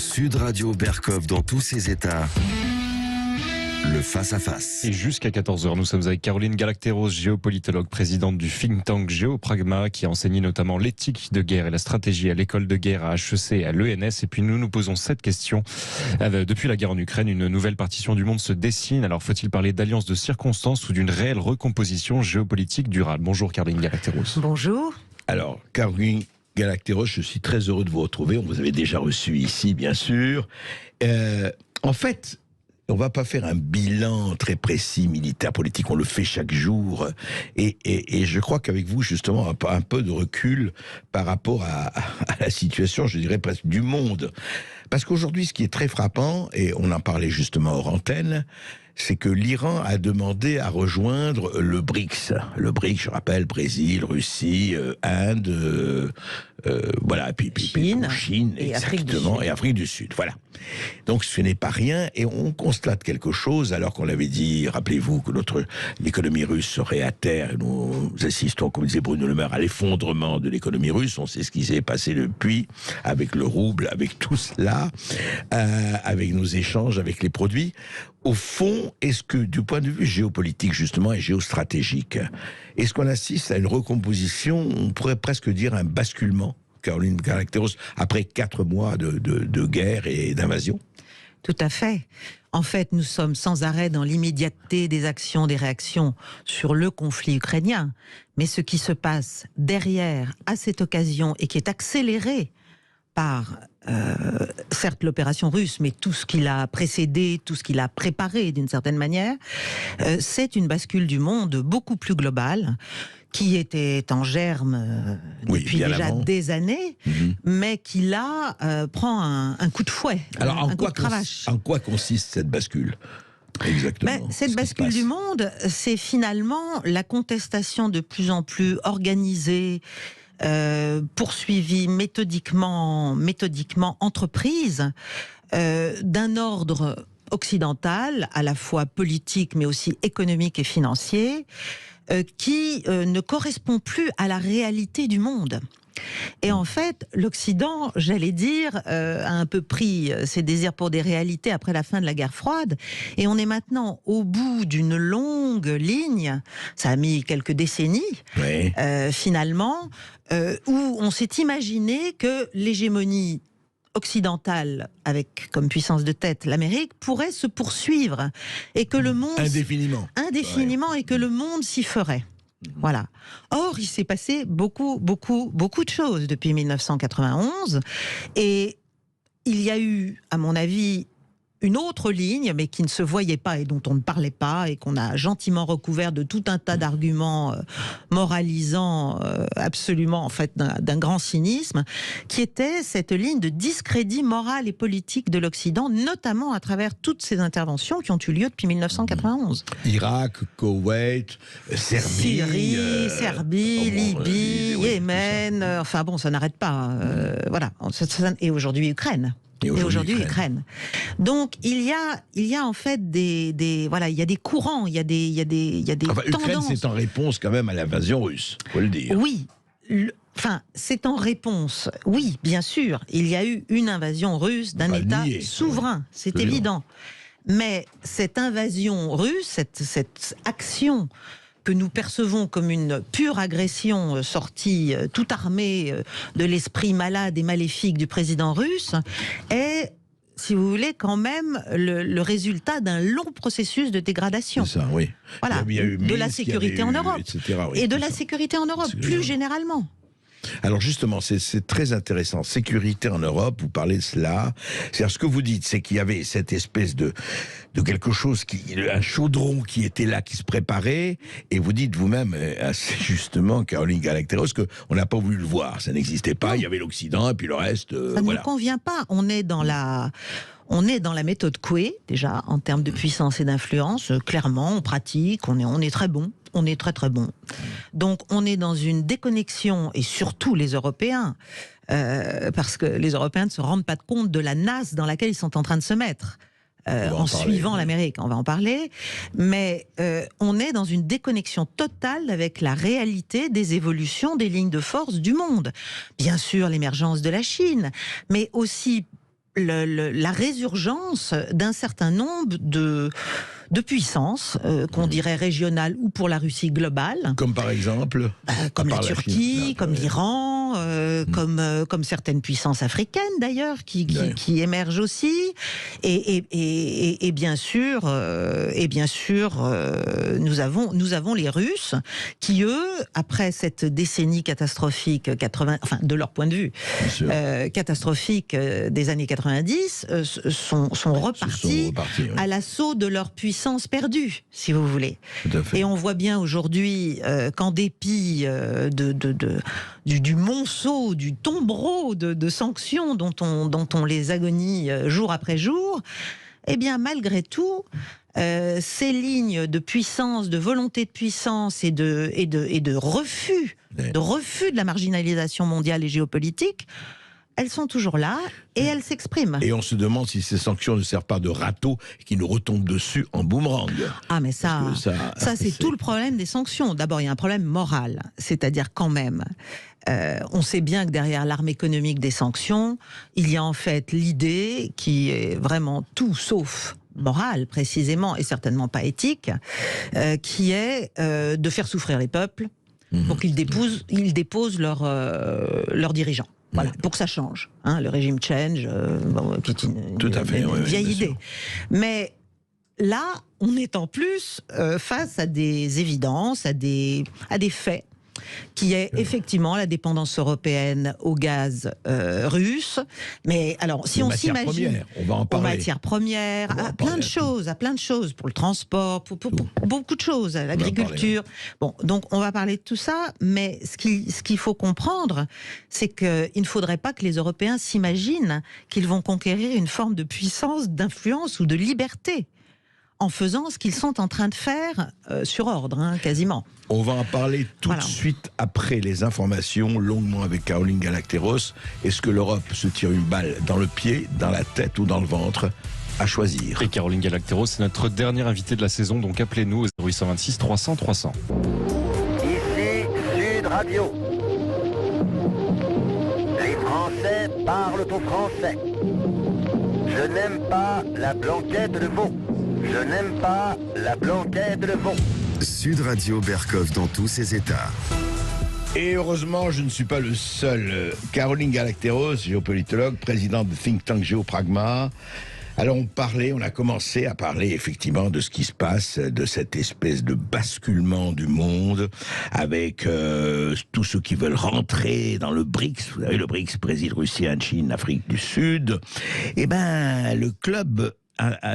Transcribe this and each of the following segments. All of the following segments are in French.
Sud Radio Berkov dans tous ses états. Le face-à-face. Et jusqu'à 14h, nous sommes avec Caroline Galacteros, géopolitologue, présidente du think tank Géopragma, qui a enseigné notamment l'éthique de guerre et la stratégie à l'école de guerre à HEC et à l'ENS. Et puis nous nous posons cette question. Depuis la guerre en Ukraine, une nouvelle partition du monde se dessine. Alors faut-il parler d'alliance de circonstances ou d'une réelle recomposition géopolitique durable? Bonjour Caroline Galacteros. Bonjour. Alors, Caroline Galacteros, je suis très heureux de vous retrouver. On vous avait déjà reçu ici, bien sûr. En fait, on ne va pas faire un bilan très précis militaire, politique. On le fait chaque jour. Et je crois qu'avec vous, justement, un peu de recul par rapport à la situation, je dirais presque du monde. Parce qu'aujourd'hui, ce qui est très frappant, et on en parlait justement hors antenne, c'est que l'Iran a demandé à rejoindre le BRICS. Le BRICS, je rappelle, Brésil, Russie, Inde, voilà, et puis Chine, et exactement, et Afrique du Sud, voilà. Donc ce n'est pas rien, et on constate quelque chose, alors qu'on l'avait dit, rappelez-vous, que l'économie russe serait à terre, et nous assistons, comme disait Bruno Le Maire, à l'effondrement de l'économie russe. On sait ce qui s'est passé depuis, avec le rouble, avec tout cela, avec nos échanges, avec les produits. Au fond, est-ce que, du point de vue géopolitique, justement, et géostratégique, est-ce qu'on assiste à une recomposition, on pourrait presque dire un basculement, Caroline Galacteros, après 4 mois de guerre et d'invasion? Tout à fait. En fait, nous sommes sans arrêt dans l'immédiateté des actions, des réactions sur le conflit ukrainien. Mais ce qui se passe derrière, à cette occasion, et qui est accéléré par, certes, l'opération russe, mais tout ce qui l'a précédé, tout ce qui l'a préparé d'une certaine manière, c'est une bascule du monde beaucoup plus globale, qui était en germe depuis déjà des années, mais qui là prend un coup de fouet, alors, un coup de cravache. En quoi consiste cette bascule ? Exactement. Cette bascule du monde, c'est finalement la contestation de plus en plus organisée, poursuivie méthodiquement entreprise, d'un ordre occidental, à la fois politique mais aussi économique et financier, qui ne correspond plus à la réalité du monde. Et en fait, l'Occident, j'allais dire, a un peu pris ses désirs pour des réalités après la fin de la guerre froide. Et on est maintenant au bout d'une longue ligne, ça a mis quelques décennies, finalement, où on s'est imaginé que l'hégémonie occidentale, avec comme puissance de tête l'Amérique, pourrait se poursuivre. Et que le monde... Indéfiniment, et que le monde s'y ferait. Voilà. Or, il s'est passé beaucoup de choses depuis 1991, et il y a eu, à mon avis, une autre ligne, mais qui ne se voyait pas et dont on ne parlait pas, et qu'on a gentiment recouvert de tout un tas d'arguments moralisants, absolument, en fait, d'un grand cynisme, qui était cette ligne de discrédit moral et politique de l'Occident, notamment à travers toutes ces interventions qui ont eu lieu depuis 1991. Irak, Koweït, Syrie, Libye, Yémen, enfin bon, ça n'arrête pas. Voilà. Et aujourd'hui, Ukraine. Ukraine. Donc il y a en fait voilà, il y a des courants, il y a des tendances. Ukraine, c'est en réponse quand même à l'invasion russe, faut le dire. Oui. C'est en réponse. Oui, bien sûr, il y a eu une invasion russe d'un État souverain, c'est évident. Mais cette invasion russe, cette action que nous percevons comme une pure agression sortie toute armée de l'esprit malade et maléfique du président russe, est, si vous voulez, quand même le résultat d'un long processus de dégradation. C'est ça, oui. Voilà, de la sécurité en Europe, et de la sécurité en Europe, plus généralement. Alors justement, c'est très intéressant. Sécurité en Europe, vous parlez de cela. C'est-à-dire, ce que vous dites, c'est qu'il y avait cette espèce de quelque chose, un chaudron qui était là, qui se préparait, et vous dites vous-même, assez justement, Caroline Galacteros, qu'on n'a pas voulu le voir. Ça n'existait pas, il y avait l'Occident, et puis le reste, ça ne nous convient pas. On est dans la méthode Coué, déjà, en termes de puissance et d'influence. Clairement, on pratique, on est très bon. On est très très bon. Donc on est dans une déconnexion, et surtout les Européens, parce que les Européens ne se rendent pas compte de la nasse dans laquelle ils sont en train de se mettre. En suivant l'Amérique, on va en parler, mais on est dans une déconnexion totale avec la réalité des évolutions des lignes de force du monde. Bien sûr, l'émergence de la Chine, mais aussi la résurgence d'un certain nombre de puissances, qu'on dirait régionales ou pour la Russie globale. Comme par exemple Comme la part la Turquie, Chine. comme l'Iran, comme certaines puissances africaines d'ailleurs, qui émergent aussi. Et bien sûr, nous avons les Russes qui, eux, après cette décennie catastrophique, de leur point de vue, catastrophique des années 90, sont repartis à l'assaut de leur puissance perdue, si vous voulez. Et on voit bien aujourd'hui qu'en dépit du monceau, du tombereau de sanctions dont on les agonie jour après jour, eh bien malgré tout, ces lignes de puissance, de volonté de puissance et de refus de la marginalisation mondiale et géopolitique, elles sont toujours là et elles s'expriment. Et on se demande si ces sanctions ne servent pas de râteau et qui nous retombent dessus en boomerang. Ah mais ça c'est tout le problème des sanctions. D'abord, il y a un problème moral, c'est-à-dire quand même, on sait bien que derrière l'arme économique des sanctions, il y a en fait l'idée qui est vraiment tout sauf morale précisément et certainement pas éthique, qui est de faire souffrir les peuples pour qu'ils déposent leurs dirigeants. Voilà, pour que ça change. Le régime change, qui est une vieille idée. Mais là, on est en plus face à des évidences, à des faits, qui est effectivement la dépendance européenne au gaz russe. Mais alors, si on s'imagine, on va en parler. Aux matières premières, à plein de choses, pour le transport, pour beaucoup de choses, à l'agriculture. Bon, donc on va parler de tout ça, mais ce qu'il faut comprendre, c'est qu'il ne faudrait pas que les Européens s'imaginent qu'ils vont conquérir une forme de puissance, d'influence ou de liberté en faisant ce qu'ils sont en train de faire sur ordre, quasiment. On va en parler tout de suite après les informations, longuement avec Caroline Galacteros. Est-ce que l'Europe se tire une balle dans le pied, dans la tête ou dans le ventre ? À choisir. Et Caroline Galacteros, c'est notre dernière invitée de la saison, donc appelez-nous au 0826 300 300. Ici Sud Radio. Les Français parlent au français. Je n'aime pas la blanquette de veau. Je n'aime pas la blanquette de veau. Sud Radio Berkov dans tous ses états. Et heureusement, je ne suis pas le seul. Caroline Galacteros, géopolitologue, présidente de think tank Géopragma. Alors on a commencé à parler effectivement de ce qui se passe, de cette espèce de basculement du monde avec tous ceux qui veulent rentrer dans le BRICS. Vous savez, le BRICS, Brésil, Russie, Inde, Chine, Afrique du Sud. Eh ben, le club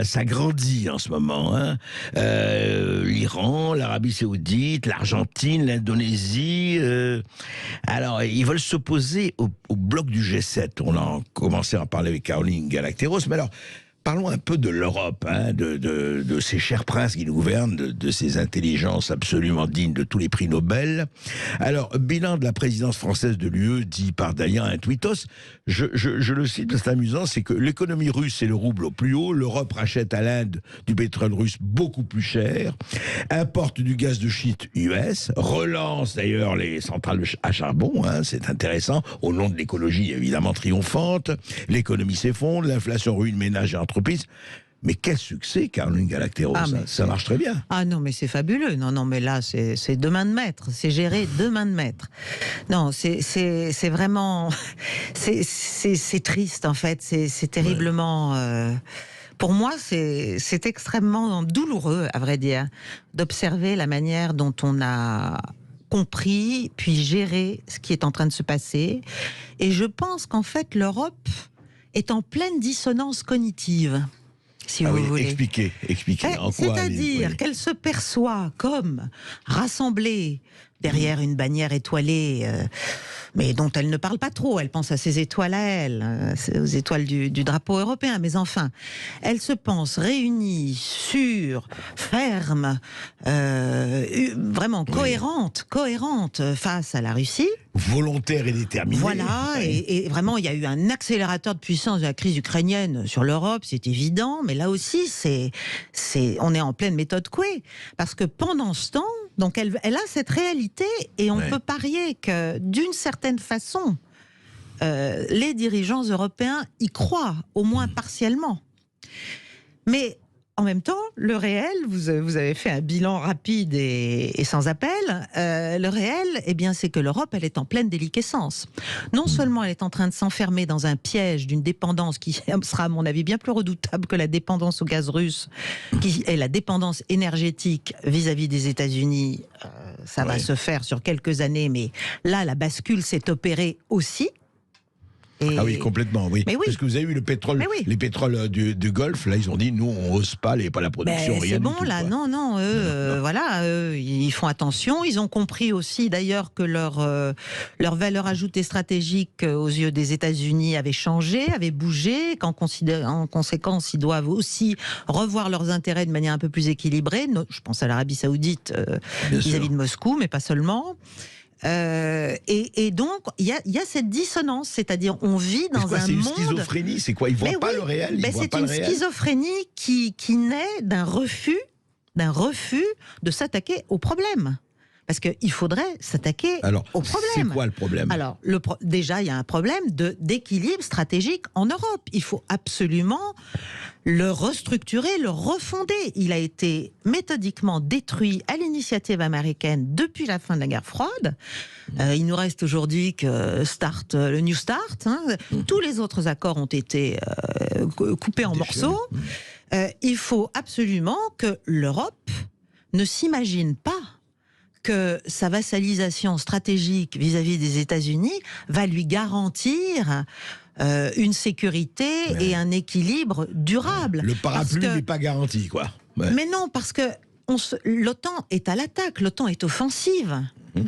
s'agrandit en ce moment. L'Iran, l'Arabie Saoudite, l'Argentine, l'Indonésie. Alors, ils veulent s'opposer au bloc du G7. On a commencé à en parler avec Caroline Galacteros. Mais alors, parlons un peu de l'Europe, de ces chers princes qui nous gouvernent, de ces intelligences absolument dignes de tous les prix Nobel. Alors, bilan de la présidence française de l'UE, dit par d'ailleurs un tweetos, je le cite, c'est amusant, c'est que l'économie russe et le rouble au plus haut, l'Europe rachète à l'Inde du pétrole russe beaucoup plus cher, importe du gaz de schiste US, relance d'ailleurs les centrales à charbon, c'est intéressant, au nom de l'écologie évidemment triomphante, l'économie s'effondre, l'inflation ruine ménages et entreprises. Mais quel succès, Caroline Galacteros, ça marche très bien. Ah non, mais c'est fabuleux. Non, mais là, c'est de main de maître. C'est géré de main de maître. Non, c'est vraiment... C'est triste, en fait. C'est terriblement... Pour moi, c'est extrêmement douloureux, à vrai dire, d'observer la manière dont on a compris, puis géré ce qui est en train de se passer. Et je pense qu'en fait, l'Europe est en pleine dissonance cognitive, si vous voulez. Expliquez. En quoi c'est-à-dire qu'elle se perçoit comme rassemblée derrière une bannière étoilée, mais dont elle ne parle pas trop. Elle pense à ses étoiles à elle, aux étoiles du drapeau européen. Mais enfin, elle se pense réunie, sûre, ferme, vraiment cohérente face à la Russie. Volontaire et déterminée. Voilà, et vraiment, il y a eu un accélérateur de puissance de la crise ukrainienne sur l'Europe, c'est évident, mais là aussi, on est en pleine méthode Coué, parce que pendant ce temps, donc elle a cette réalité, et on peut parier que, d'une certaine façon, les dirigeants européens y croient, au moins partiellement. Mais en même temps, le réel, vous avez fait un bilan rapide et sans appel, le réel, eh bien, c'est que l'Europe, elle est en pleine déliquescence. Non seulement elle est en train de s'enfermer dans un piège d'une dépendance qui sera, à mon avis, bien plus redoutable que la dépendance au gaz russe, qui est la dépendance énergétique vis-à-vis des États-Unis. Ça va se faire sur quelques années, mais là, la bascule s'est opérée aussi. Ah oui, complètement, oui. Mais oui. Parce que vous avez eu le pétrole, les pétroles du Golfe, là, ils ont dit, nous, on n'ose pas la production, rien c'est bon, du tout, là, quoi. non, voilà, ils font attention. Ils ont compris aussi, d'ailleurs, que leur valeur ajoutée stratégique aux yeux des États-Unis avait changé, avait bougé, qu'en conséquence, ils doivent aussi revoir leurs intérêts de manière un peu plus équilibrée. Je pense à l'Arabie Saoudite vis-à-vis de Moscou, mais pas seulement. Et donc, il y a cette dissonance, c'est-à-dire on vit dans un c'est une monde... schizophrénie, c'est quoi? Ils ne voient pas le réel, ils voient pas le réel. C'est une schizophrénie qui naît d'un refus de s'attaquer au problème. Parce qu'il faudrait s'attaquer au problème. C'est quoi le problème? Alors, déjà, il y a un problème d'équilibre stratégique en Europe. Il faut absolument le restructurer, le refonder. Il a été méthodiquement détruit à l'initiative américaine depuis la fin de la guerre froide. Il nous reste aujourd'hui que le New Start. Tous les autres accords ont été coupés en morceaux. Il faut absolument que l'Europe ne s'imagine pas que sa vassalisation stratégique vis-à-vis des États-Unis va lui garantir une sécurité et un équilibre durable. Le parapluie n'est pas garanti, quoi. Ouais. Mais non, parce que l'OTAN est à l'attaque, l'OTAN est offensive.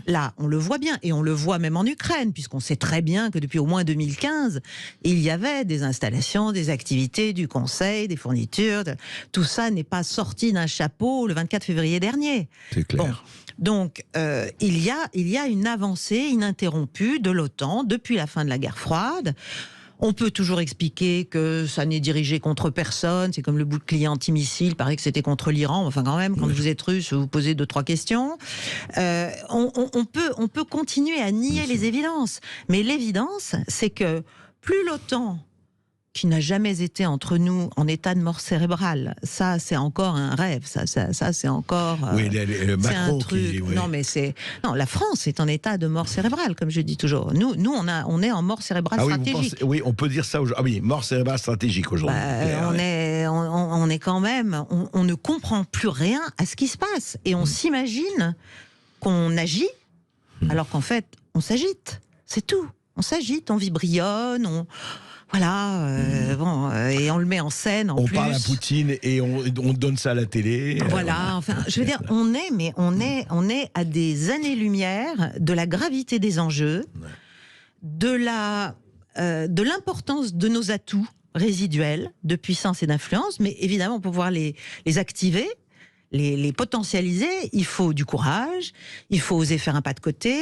Là, on le voit bien, et on le voit même en Ukraine, puisqu'on sait très bien que depuis au moins 2015, il y avait des installations, des activités, du Conseil, des fournitures. Tout ça n'est pas sorti d'un chapeau le 24 février dernier. C'est clair. Bon. Donc, il y a une avancée ininterrompue de l'OTAN depuis la fin de la guerre froide. On peut toujours expliquer que ça n'est dirigé contre personne, c'est comme le bouclier antimissile, il paraît que c'était contre l'Iran, enfin quand même, quand vous êtes russe, vous posez 2-3 questions. On peut continuer à nier les évidences, mais l'évidence, c'est que plus l'OTAN, qui n'a jamais été entre nous en état de mort cérébrale, ça c'est encore un rêve, ça c'est encore le Macron c'est un truc. Non, la France est en état de mort cérébrale, comme je dis toujours. Nous on est en mort cérébrale stratégique. Oui, on peut dire ça aujourd'hui. Ah oui, mort cérébrale stratégique aujourd'hui. On est quand même, on ne comprend plus rien à ce qui se passe et on s'imagine qu'on agit alors qu'en fait on s'agite, c'est tout. On s'agite, on vibrionne, et on le met en scène. On parle à Poutine et on donne ça à la télé. Voilà, enfin, je veux dire, on est à des années-lumière de la gravité des enjeux, de l'importance de nos atouts résiduels de puissance et d'influence, mais évidemment, pour pouvoir les activer, les potentialiser, il faut du courage, il faut oser faire un pas de côté,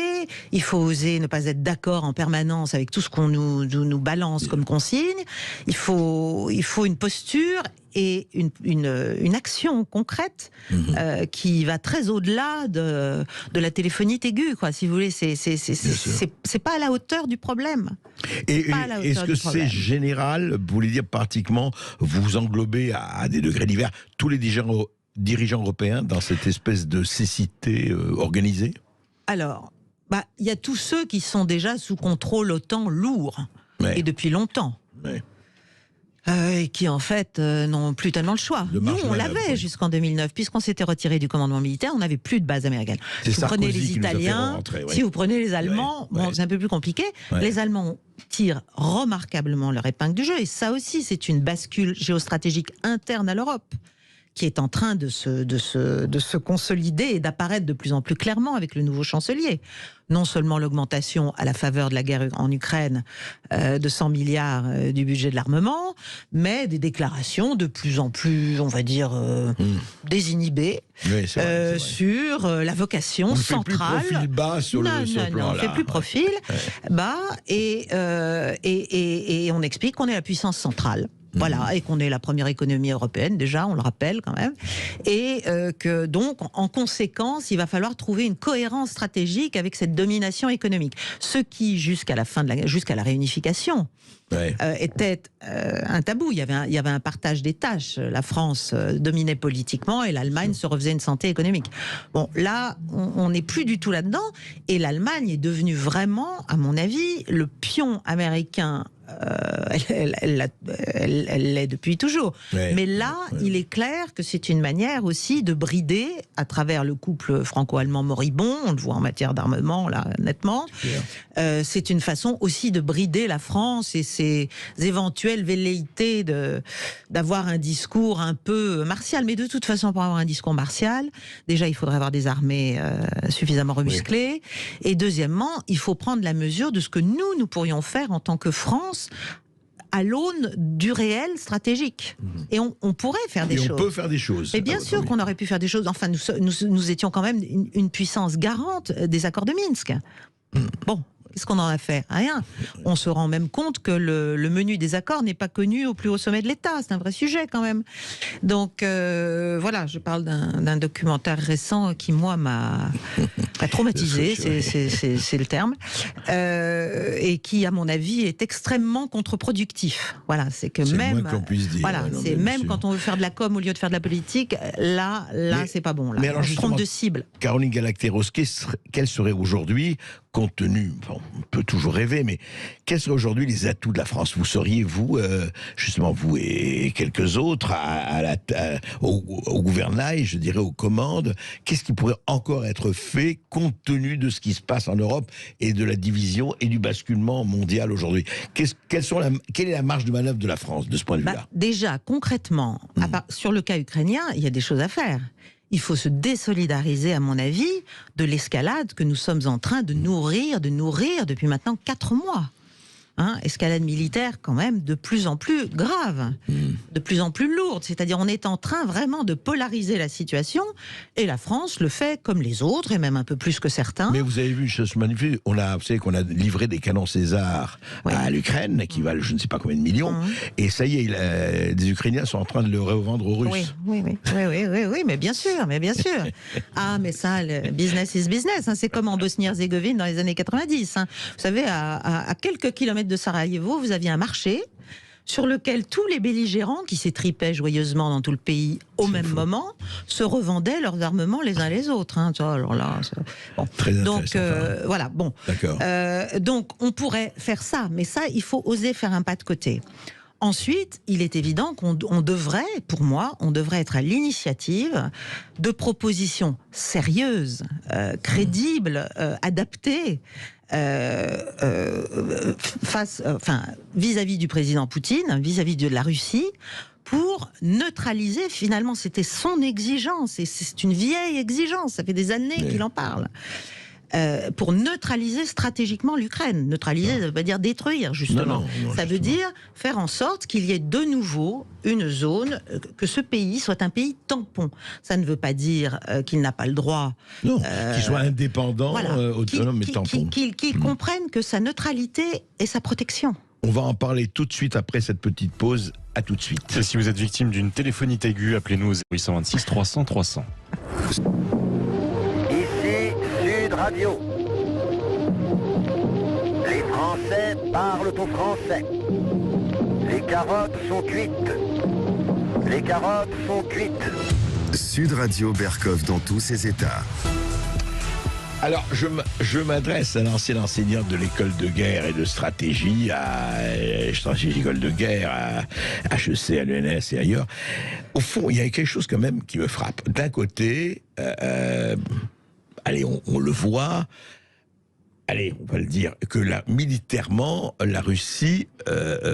il faut oser ne pas être d'accord en permanence avec tout ce qu'on nous balance comme consigne, il faut une posture et une action concrète qui va très au-delà de la téléphonie aiguë, quoi, si vous voulez. C'est pas à la hauteur du problème. Est-ce que c'est général, vous voulez dire pratiquement, vous englobez à des degrés divers tous les dirigeants européens dans cette espèce de cécité organisée? Alors, il y a tous ceux qui sont déjà sous contrôle OTAN lourd, et depuis longtemps. Et qui en fait n'ont plus tellement le choix. Nous, on l'avait jusqu'en 2009, puisqu'on s'était retiré du commandement militaire, on n'avait plus de base américaine. Si vous prenez les Italiens, si vous prenez les Allemands, c'est un peu plus compliqué. Les Allemands tirent remarquablement leur épingle du jeu, et ça aussi, c'est une bascule géostratégique interne à l'Europe, qui est en train de se consolider et d'apparaître de plus en plus clairement avec le nouveau chancelier. Non seulement l'augmentation à la faveur de la guerre en Ukraine de 100 milliards du budget de l'armement, mais des déclarations de plus en plus, on va dire, désinhibées sur la vocation centrale. On ne fait plus profil bas sur le plan. Non, on ne fait plus profil bas et on explique qu'on est la puissance centrale. Voilà, et qu'on est la première économie européenne, déjà, on le rappelle quand même. Et que donc, en conséquence, il va falloir trouver une cohérence stratégique avec cette domination économique. Ce qui, jusqu'à la réunification, était un tabou. Il y avait un partage des tâches. La France dominait politiquement et l'Allemagne se refaisait une santé économique. Bon, là, on n'est plus du tout là-dedans. Et l'Allemagne est devenue vraiment, à mon avis, le pion américain. Elle l'est depuis toujours. Mais là, il est clair que c'est une manière aussi de brider, à travers le couple franco-allemand moribond, on le voit en matière d'armement, là, nettement, c'est une façon aussi de brider la France et ses éventuelles velléités d'avoir un discours un peu martial. Mais de toute façon, pour avoir un discours martial, déjà, il faudrait avoir des armées suffisamment remusclées. Et deuxièmement, il faut prendre la mesure de ce que nous pourrions faire en tant que France à l'aune du réel stratégique. Et on pourrait faire des choses. On peut faire des choses. Mais bien sûr qu'on aurait pu faire des choses. Enfin, nous étions quand même une puissance garante des accords de Minsk. Bon, qu'est-ce qu'on en a fait? Rien. On se rend même compte que le menu des accords n'est pas connu au plus haut sommet de l'État. C'est un vrai sujet quand même. Donc voilà, je parle d'un documentaire récent qui, moi, m'a traumatisé, c'est le terme, et qui, à mon avis, est extrêmement contre-productif. Voilà, c'est que même, moins qu'on puisse dire. Voilà, c'est même quand on veut faire de la com au lieu de faire de la politique, là, c'est pas bon. Là, mais alors, on se trompe de cible. Caroline Galacteros, quel serait aujourd'hui, compte tenu, on peut toujours rêver, mais quels seraient aujourd'hui les atouts de la France? Vous seriez, vous, justement, vous et quelques autres, au gouvernail, je dirais, aux commandes, qu'est-ce qui pourrait encore être fait compte tenu de ce qui se passe en Europe et de la division et du basculement mondial aujourd'hui? Quelle est la marge de manœuvre de la France de ce point de vue-là? Déjà, concrètement, sur le cas ukrainien, il y a des choses à faire. Il faut se désolidariser, à mon avis, de l'escalade que nous sommes en train de nourrir depuis maintenant 4 mois. Escalade militaire quand même de plus en plus grave, de plus en plus lourde. C'est-à-dire on est en train vraiment de polariser la situation et la France le fait comme les autres et même un peu plus que certains. Mais vous avez vu une chose magnifique, vous savez qu'on a livré des canons César à l'Ukraine qui valent je ne sais pas combien de millions et ça y est, des Ukrainiens sont en train de le revendre aux Russes. Oui, mais bien sûr. Ah, mais ça, le business is business. C'est comme en Bosnie-Herzégovine dans les années 90. Vous savez, à quelques kilomètres de Sarajevo, vous aviez un marché sur lequel tous les belligérants qui s'étripaient joyeusement dans tout le pays au même moment se revendaient leurs armements les uns les autres. Alors là, bon. Très donc voilà, bon. D'accord. Donc on pourrait faire ça, mais ça, il faut oser faire un pas de côté. Ensuite, il est évident qu'on devrait, pour moi, être à l'initiative de propositions sérieuses, crédibles, adaptées, vis-à-vis du président Poutine, vis-à-vis de la Russie, pour neutraliser, finalement, c'était son exigence, et c'est une vieille exigence, ça fait des années qu'il en parle. Pour neutraliser stratégiquement l'Ukraine. Neutraliser, ça ne veut pas dire détruire, justement. Non, ça veut dire faire en sorte qu'il y ait de nouveau une zone, que ce pays soit un pays tampon. Ça ne veut pas dire qu'il n'a pas le droit... Non, qu'il soit indépendant, autonome et tampon. Qu'il comprenne que sa neutralité est sa protection. On va en parler tout de suite après cette petite pause. À tout de suite. Et si vous êtes victime d'une téléphonite aiguë, appelez-nous au 0826 300 300. Radio. Les Français parlent au français. Les carottes sont cuites. Les carottes sont cuites. Sud Radio Berkov dans tous ses états. Alors, je m'adresse à l'ancien enseignant de l'école de guerre et de stratégie, école de guerre, à HEC, à l'ENS et ailleurs. Au fond, il y a quelque chose quand même qui me frappe. D'un côté, allez, on le voit, allez, on va le dire, que militairement, la Russie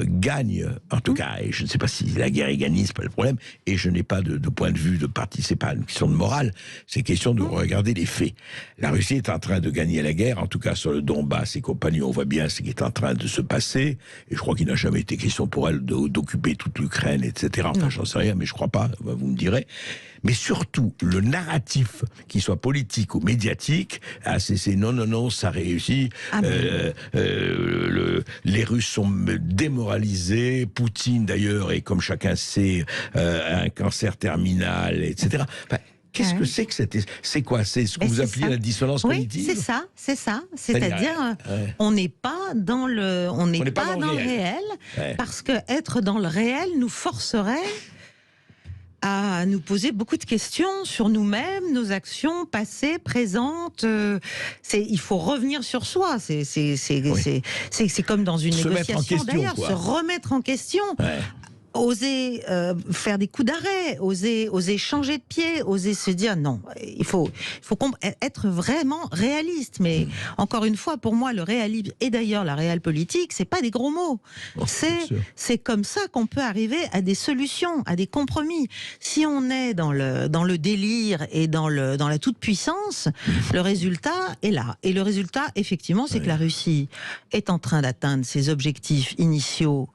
gagne, en tout cas, et je ne sais pas si la guerre est gagnée, c'est pas le problème, et je n'ai pas de point de vue de parti, c'est pas une question de morale, c'est une question de regarder les faits. La Russie est en train de gagner la guerre, en tout cas sur le Donbass et compagnie, on voit bien ce qui est en train de se passer, et je crois qu'il n'a jamais été question pour elle d'occuper toute l'Ukraine, etc. Enfin, j'en sais rien, mais je crois pas, vous me direz. Mais surtout, le narratif, qu'il soit politique ou médiatique, c'est non, ça réussit. Russie. Les Russes sont démoralisés. Poutine, d'ailleurs, est, comme chacun sait, un cancer terminal, etc. Enfin, qu'est-ce que c'est que c'est quoi? C'est ce que vous appelez la dissonance cognitive? Oui, c'est ça. C'est-à-dire, on n'est pas dans le, pas dans le réel, parce que être dans le réel nous forcerait à nous poser beaucoup de questions sur nous-mêmes, nos actions passées, présentes. Il faut revenir sur soi. C'est comme dans une négociation d'ailleurs, se remettre en question. Oser faire des coups d'arrêt, oser changer de pied, oser se dire non, il faut être vraiment réaliste. Mais encore une fois, pour moi, le réalisme et d'ailleurs la réelle politique, c'est pas des gros mots. C'est comme ça qu'on peut arriver à des solutions, à des compromis. Si on est dans le délire et dans la toute puissance, le résultat est là. Et le résultat, effectivement, c'est que la Russie est en train d'atteindre ses objectifs initiaux.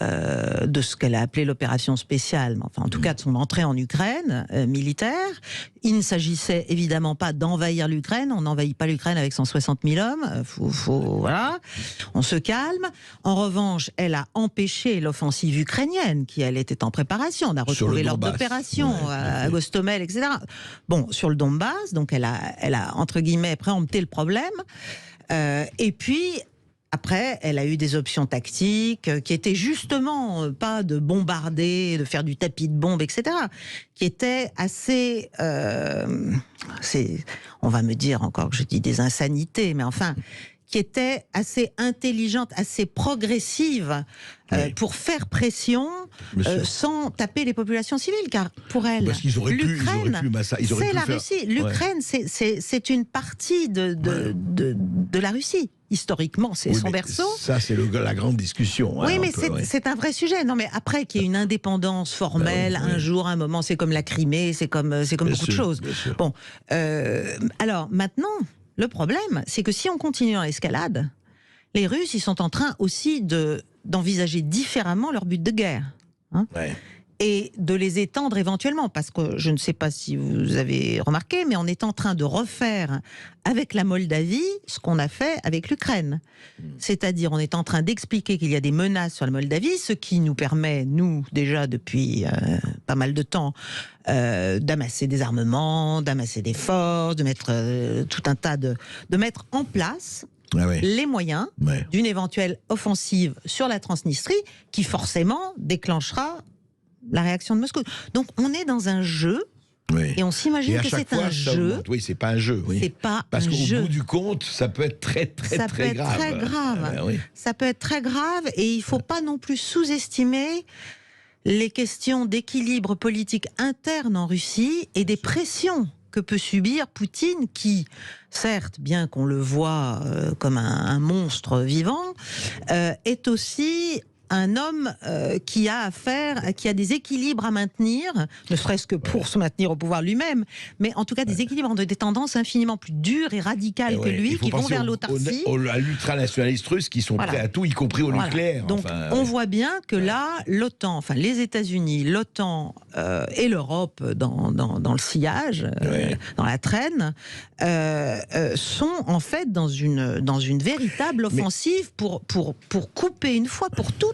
De ce qu'elle a appelé l'opération spéciale, enfin en tout cas de son entrée en Ukraine militaire. Il ne s'agissait évidemment pas d'envahir l'Ukraine, on n'envahit pas l'Ukraine avec 160 000 hommes, voilà, on se calme. En revanche, elle a empêché l'offensive ukrainienne qui, elle, était en préparation. On a retrouvé l'ordre d'opération à Gostomel, etc. Bon, sur le Donbass, donc elle a entre guillemets préempté le problème, et puis après, elle a eu des options tactiques qui étaient justement pas de bombarder, de faire du tapis de bombes, etc. Qui étaient assez... on va me dire encore que je dis des insanités, mais enfin... qui était assez intelligente, assez progressive pour faire pression sans taper les populations civiles, car pour elle, l'Ukraine, c'est la Russie. L'Ukraine, c'est une partie de la Russie. Historiquement, c'est son berceau. Ça, c'est la grande discussion. Oui, mais c'est un vrai sujet. Non, mais après qu'il y ait une indépendance formelle, un jour, un moment, c'est comme la Crimée, c'est comme beaucoup de choses. Bon, alors maintenant... Le problème, c'est que si on continue dans l'escalade, les Russes, ils sont en train aussi d'envisager différemment leur but de guerre. Et de les étendre éventuellement, parce que je ne sais pas si vous avez remarqué, mais on est en train de refaire avec la Moldavie ce qu'on a fait avec l'Ukraine. C'est-à-dire, on est en train d'expliquer qu'il y a des menaces sur la Moldavie, ce qui nous permet, nous, déjà depuis pas mal de temps, d'amasser des armements, d'amasser des forces, de mettre tout un tas de mettre en place les moyens d'une éventuelle offensive sur la Transnistrie, qui forcément déclenchera la réaction de Moscou. Donc on est dans un jeu, et on s'imagine que c'est un jeu. Oui, c'est pas un jeu. Oui. C'est pas Parce un jeu. qu'au bout du compte, ça peut être très grave. Très grave. Ça peut être très grave, et il faut pas non plus sous-estimer les questions d'équilibre politique interne en Russie et des pressions que peut subir Poutine, qui, certes, bien qu'on le voit comme un monstre vivant, est aussi un homme qui a des équilibres à maintenir, ne serait-ce que pour se maintenir au pouvoir lui-même, mais en tout cas des équilibres entre des tendances infiniment plus dures et radicales que lui, qui vont vers l'autarcie. À l'ultranationaliste russe, qui sont prêts à tout, y compris au nucléaire. Donc on voit bien que là, l'OTAN, enfin les États-Unis, l'OTAN et l'Europe dans le sillage, dans la traîne, sont en fait dans une véritable offensive pour couper une fois pour toutes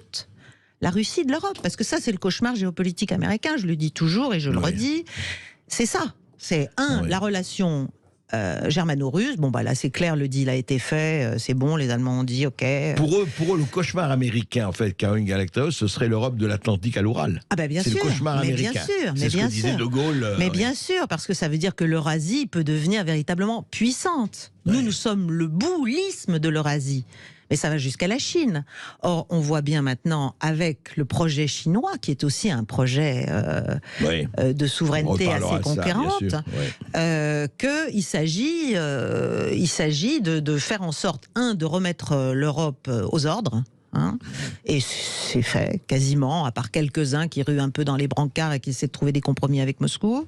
la Russie de l'Europe. Parce que ça, c'est le cauchemar géopolitique américain, je le dis toujours et je le redis. C'est ça. C'est la relation germano-russe. Bon, bah là, c'est clair, le deal a été fait, c'est bon, les Allemands ont dit OK. Pour eux, le cauchemar américain, en fait, Caroline Galacteros, ce serait l'Europe de l'Atlantique à l'Oural. Ah, bah bien sûr. C'est le cauchemar américain. Bien sûr, c'est ce que disait De Gaulle. Mais bien sûr, parce que ça veut dire que l'Eurasie peut devenir véritablement puissante. Nous sommes le boulisme de l'Eurasie. Mais ça va jusqu'à la Chine. Or, on voit bien maintenant, avec le projet chinois, qui est aussi un projet de souveraineté assez conquérante, qu'il s'agit de faire en sorte, de remettre l'Europe aux ordres. Et c'est fait, quasiment, à part quelques-uns qui ruent un peu dans les brancards et qui essaient de trouver des compromis avec Moscou.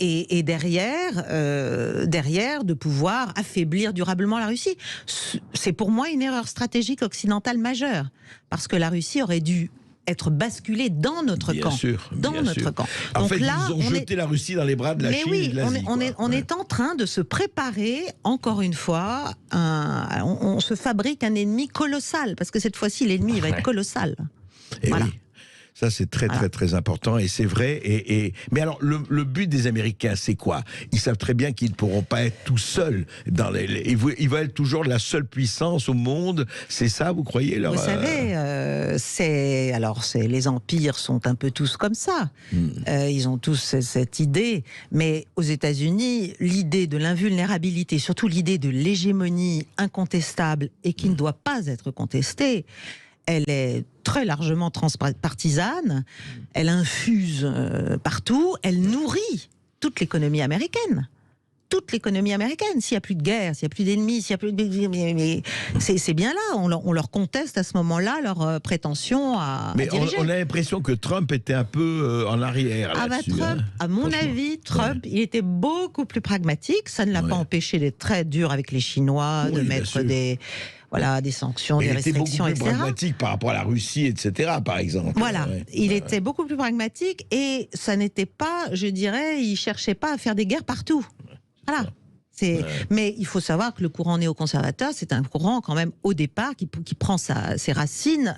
Et derrière, de pouvoir affaiblir durablement la Russie. C'est pour moi une erreur stratégique occidentale majeure. Parce que la Russie aurait dû être basculé dans notre camp. Dans notre camp. En Donc fait, là, ils ont jeté la Russie dans les bras de la Chine et de l'Asie. On est en train de se préparer, encore une fois, on se fabrique un ennemi colossal, parce que cette fois-ci, l'ennemi va être colossal. Et voilà. oui. Ça, c'est très important, et c'est vrai. Mais alors, le but des Américains, c'est quoi? Ils savent très bien qu'ils ne pourront pas être tout seuls. Ils veulent être toujours la seule puissance au monde. C'est ça, vous croyez Vous savez, les empires sont un peu tous comme ça. Ils ont tous cette idée. Mais aux États-Unis, l'idée de l'invulnérabilité, surtout l'idée de l'hégémonie incontestable et qui ne doit pas être contestée, elle est très largement transpartisane, elle infuse partout, elle nourrit toute l'économie américaine. Toute l'économie américaine. S'il n'y a plus de guerre, s'il n'y a plus d'ennemis, s'il y a plus de... C'est bien là, on leur conteste à ce moment-là leur prétention à diriger. On a l'impression que Trump était un peu en arrière là-dessus. Trump, à mon avis, Trump, il était beaucoup plus pragmatique. Ça ne l'a pas empêché d'être très dur avec les Chinois, de mettre des sanctions, des restrictions, etc. Il était beaucoup plus pragmatique par rapport à la Russie, etc., par exemple. Voilà, il était beaucoup plus pragmatique et ça n'était pas, je dirais, il cherchait pas à faire des guerres partout. Voilà. Mais il faut savoir que le courant néoconservateur, c'est un courant quand même au départ qui prend ses racines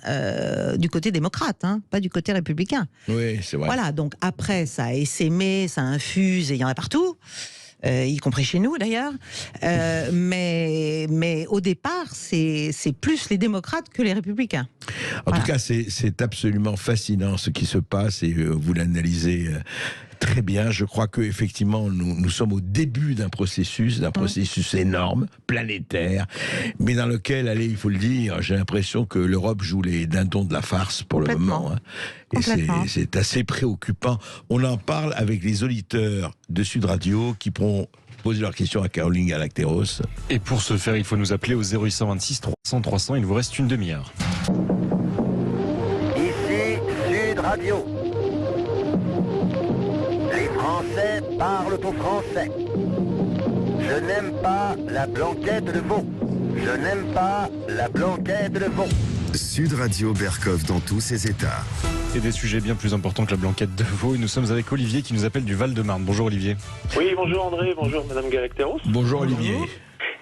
du côté démocrate, pas du côté républicain. Oui, c'est vrai. Voilà, donc après ça a essaimé, ça infuse et il y en a partout. Y compris chez nous d'ailleurs, mais au départ c'est plus les démocrates que les républicains. En tout cas, c'est absolument fascinant ce qui se passe et vous l'analysez très bien. Je crois que effectivement nous sommes au début d'un processus énorme, planétaire, mais dans lequel, allez, il faut le dire, j'ai l'impression que l'Europe joue les dindons de la farce pour le moment. Et c'est assez préoccupant. On en parle avec les auditeurs de Sud Radio qui pourront poser leurs questions à Caroline Galacteros. Et pour ce faire, il faut nous appeler au 0826 300 300. Il vous reste une demi-heure. Ici Sud Radio. Les Français parlent au français. Je n'aime pas la blanquette de veau. Je n'aime pas la blanquette de veau. Sud Radio Berkov dans tous ses états. Et des sujets bien plus importants que la blanquette de veau. Et nous sommes avec Olivier qui nous appelle du Val-de-Marne. Bonjour Olivier. Oui, bonjour André, bonjour Madame Galacteros. Bonjour Olivier.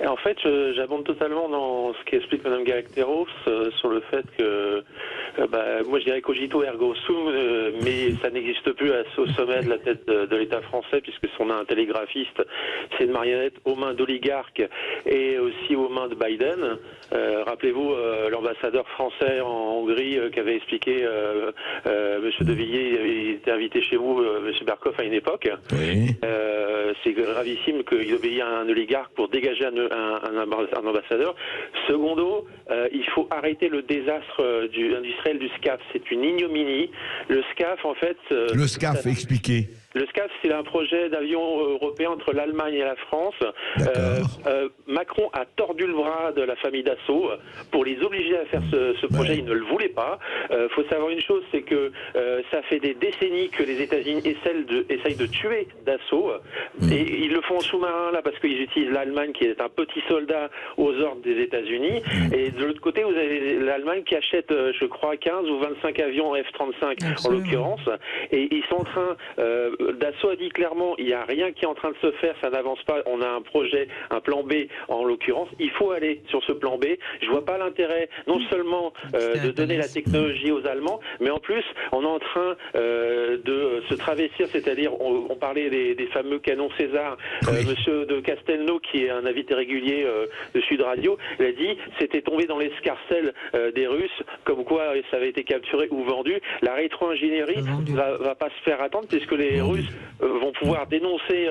Et en fait, j'abonde totalement dans ce qu'explique Madame Galacteros sur le fait que, moi je dirais cogito ergo sum, mais ça n'existe plus au sommet de la tête de l'État français, puisque on a un télégraphiste, c'est une marionnette aux mains d'oligarques et aussi aux mains de Biden. Rappelez-vous l'ambassadeur français en Hongrie qui avait expliqué, Monsieur De Villiers, il était invité chez vous, Monsieur Berkov, à une époque. Oui. C'est gravissime qu'il obéit à un oligarque pour dégager un ambassadeur. Secondo, il faut arrêter le désastre industriel du SCAF. C'est une ignominie. Le SCAF, en fait... le SCAF, expliquez. Le SCAF, c'est un projet d'avion européen entre l'Allemagne et la France. Macron a tordu le bras de la famille Dassault pour les obliger à faire ce projet. Ils ne le voulaient pas. Faut savoir une chose, c'est que ça fait des décennies que les États-Unis essayent de tuer Dassault. Et ils le font en sous-marin, là, parce qu'ils utilisent l'Allemagne, qui est un petit soldat aux ordres des États-Unis. Et de l'autre côté, vous avez l'Allemagne qui achète, je crois, 15 ou 25 avions F-35, en l'occurrence. Et ils sont en train... Dassault a dit clairement, il n'y a rien qui est en train de se faire, ça n'avance pas, on a un projet, un plan B en l'occurrence, il faut aller sur ce plan B. Je vois pas l'intérêt non seulement de donner la technologie aux Allemands, mais en plus on est en train de se travestir, c'est-à-dire on parlait des fameux canons César, monsieur de Castelnau qui est un invité régulier de Sud Radio, il a dit c'était tombé dans l'escarcelle des Russes, comme quoi ça avait été capturé ou vendu. La rétro-ingénierie va pas se faire attendre puisque les Russes vont pouvoir dénoncer,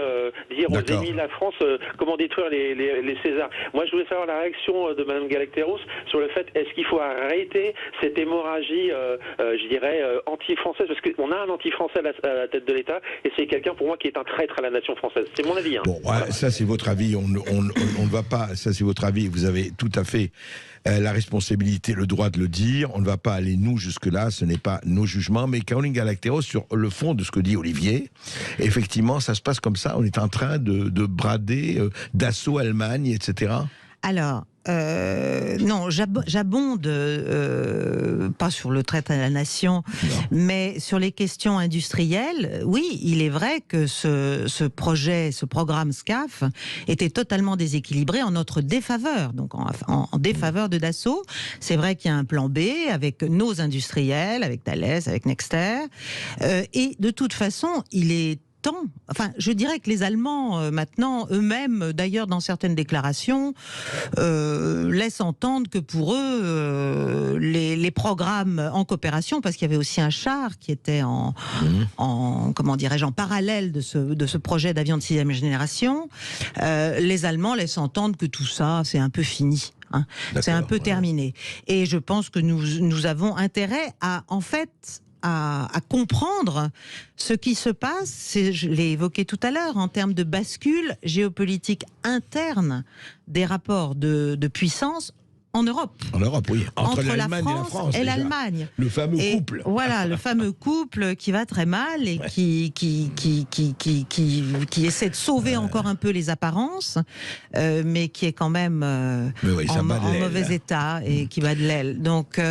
dire aux ennemis de la France comment détruire les Césars. Moi, je voulais savoir la réaction de Mme Galacteros sur le fait, est-ce qu'il faut arrêter cette hémorragie, je dirais, anti-française, parce qu'on a un anti-français à la tête de l'État, et c'est quelqu'un, pour moi, qui est un traître à la nation française. C'est mon avis. Bon, ça, c'est votre avis. On ne va pas... Ça, c'est votre avis. Vous avez tout à fait la responsabilité, le droit de le dire. On ne va pas aller, nous, jusque-là. Ce n'est pas nos jugements. Mais Caroline Galacteros, sur le fond de ce que dit Olivier, effectivement, ça se passe comme ça. On est en train de brader Dassault, Allemagne, etc. Alors, non, j'abonde pas sur le traité à la nation, mais sur les questions industrielles. Oui, il est vrai que ce programme SCAF était totalement déséquilibré en notre défaveur, donc en défaveur de Dassault. C'est vrai qu'il y a un plan B avec nos industriels, avec Thales, avec Nexter, et de toute façon, il est temps. Enfin, je dirais que les Allemands, maintenant, eux-mêmes, d'ailleurs, dans certaines déclarations, laissent entendre que pour eux, les programmes en coopération, parce qu'il y avait aussi un char qui était en comment dirais-je, en parallèle de ce projet d'avion de 6e génération, les Allemands laissent entendre que tout ça, c'est un peu fini. Hein. C'est un peu terminé. Et je pense que nous avons intérêt à, en fait, à comprendre ce qui se passe, je l'ai évoqué tout à l'heure, en termes de bascule géopolitique interne des rapports de puissance en Europe. En Europe, oui. Entre la France et l'Allemagne. Le fameux couple. Voilà, le fameux couple qui va très mal et qui essaie de sauver encore un peu les apparences, mais qui est quand même en mauvais état et qui bat de l'aile. Donc,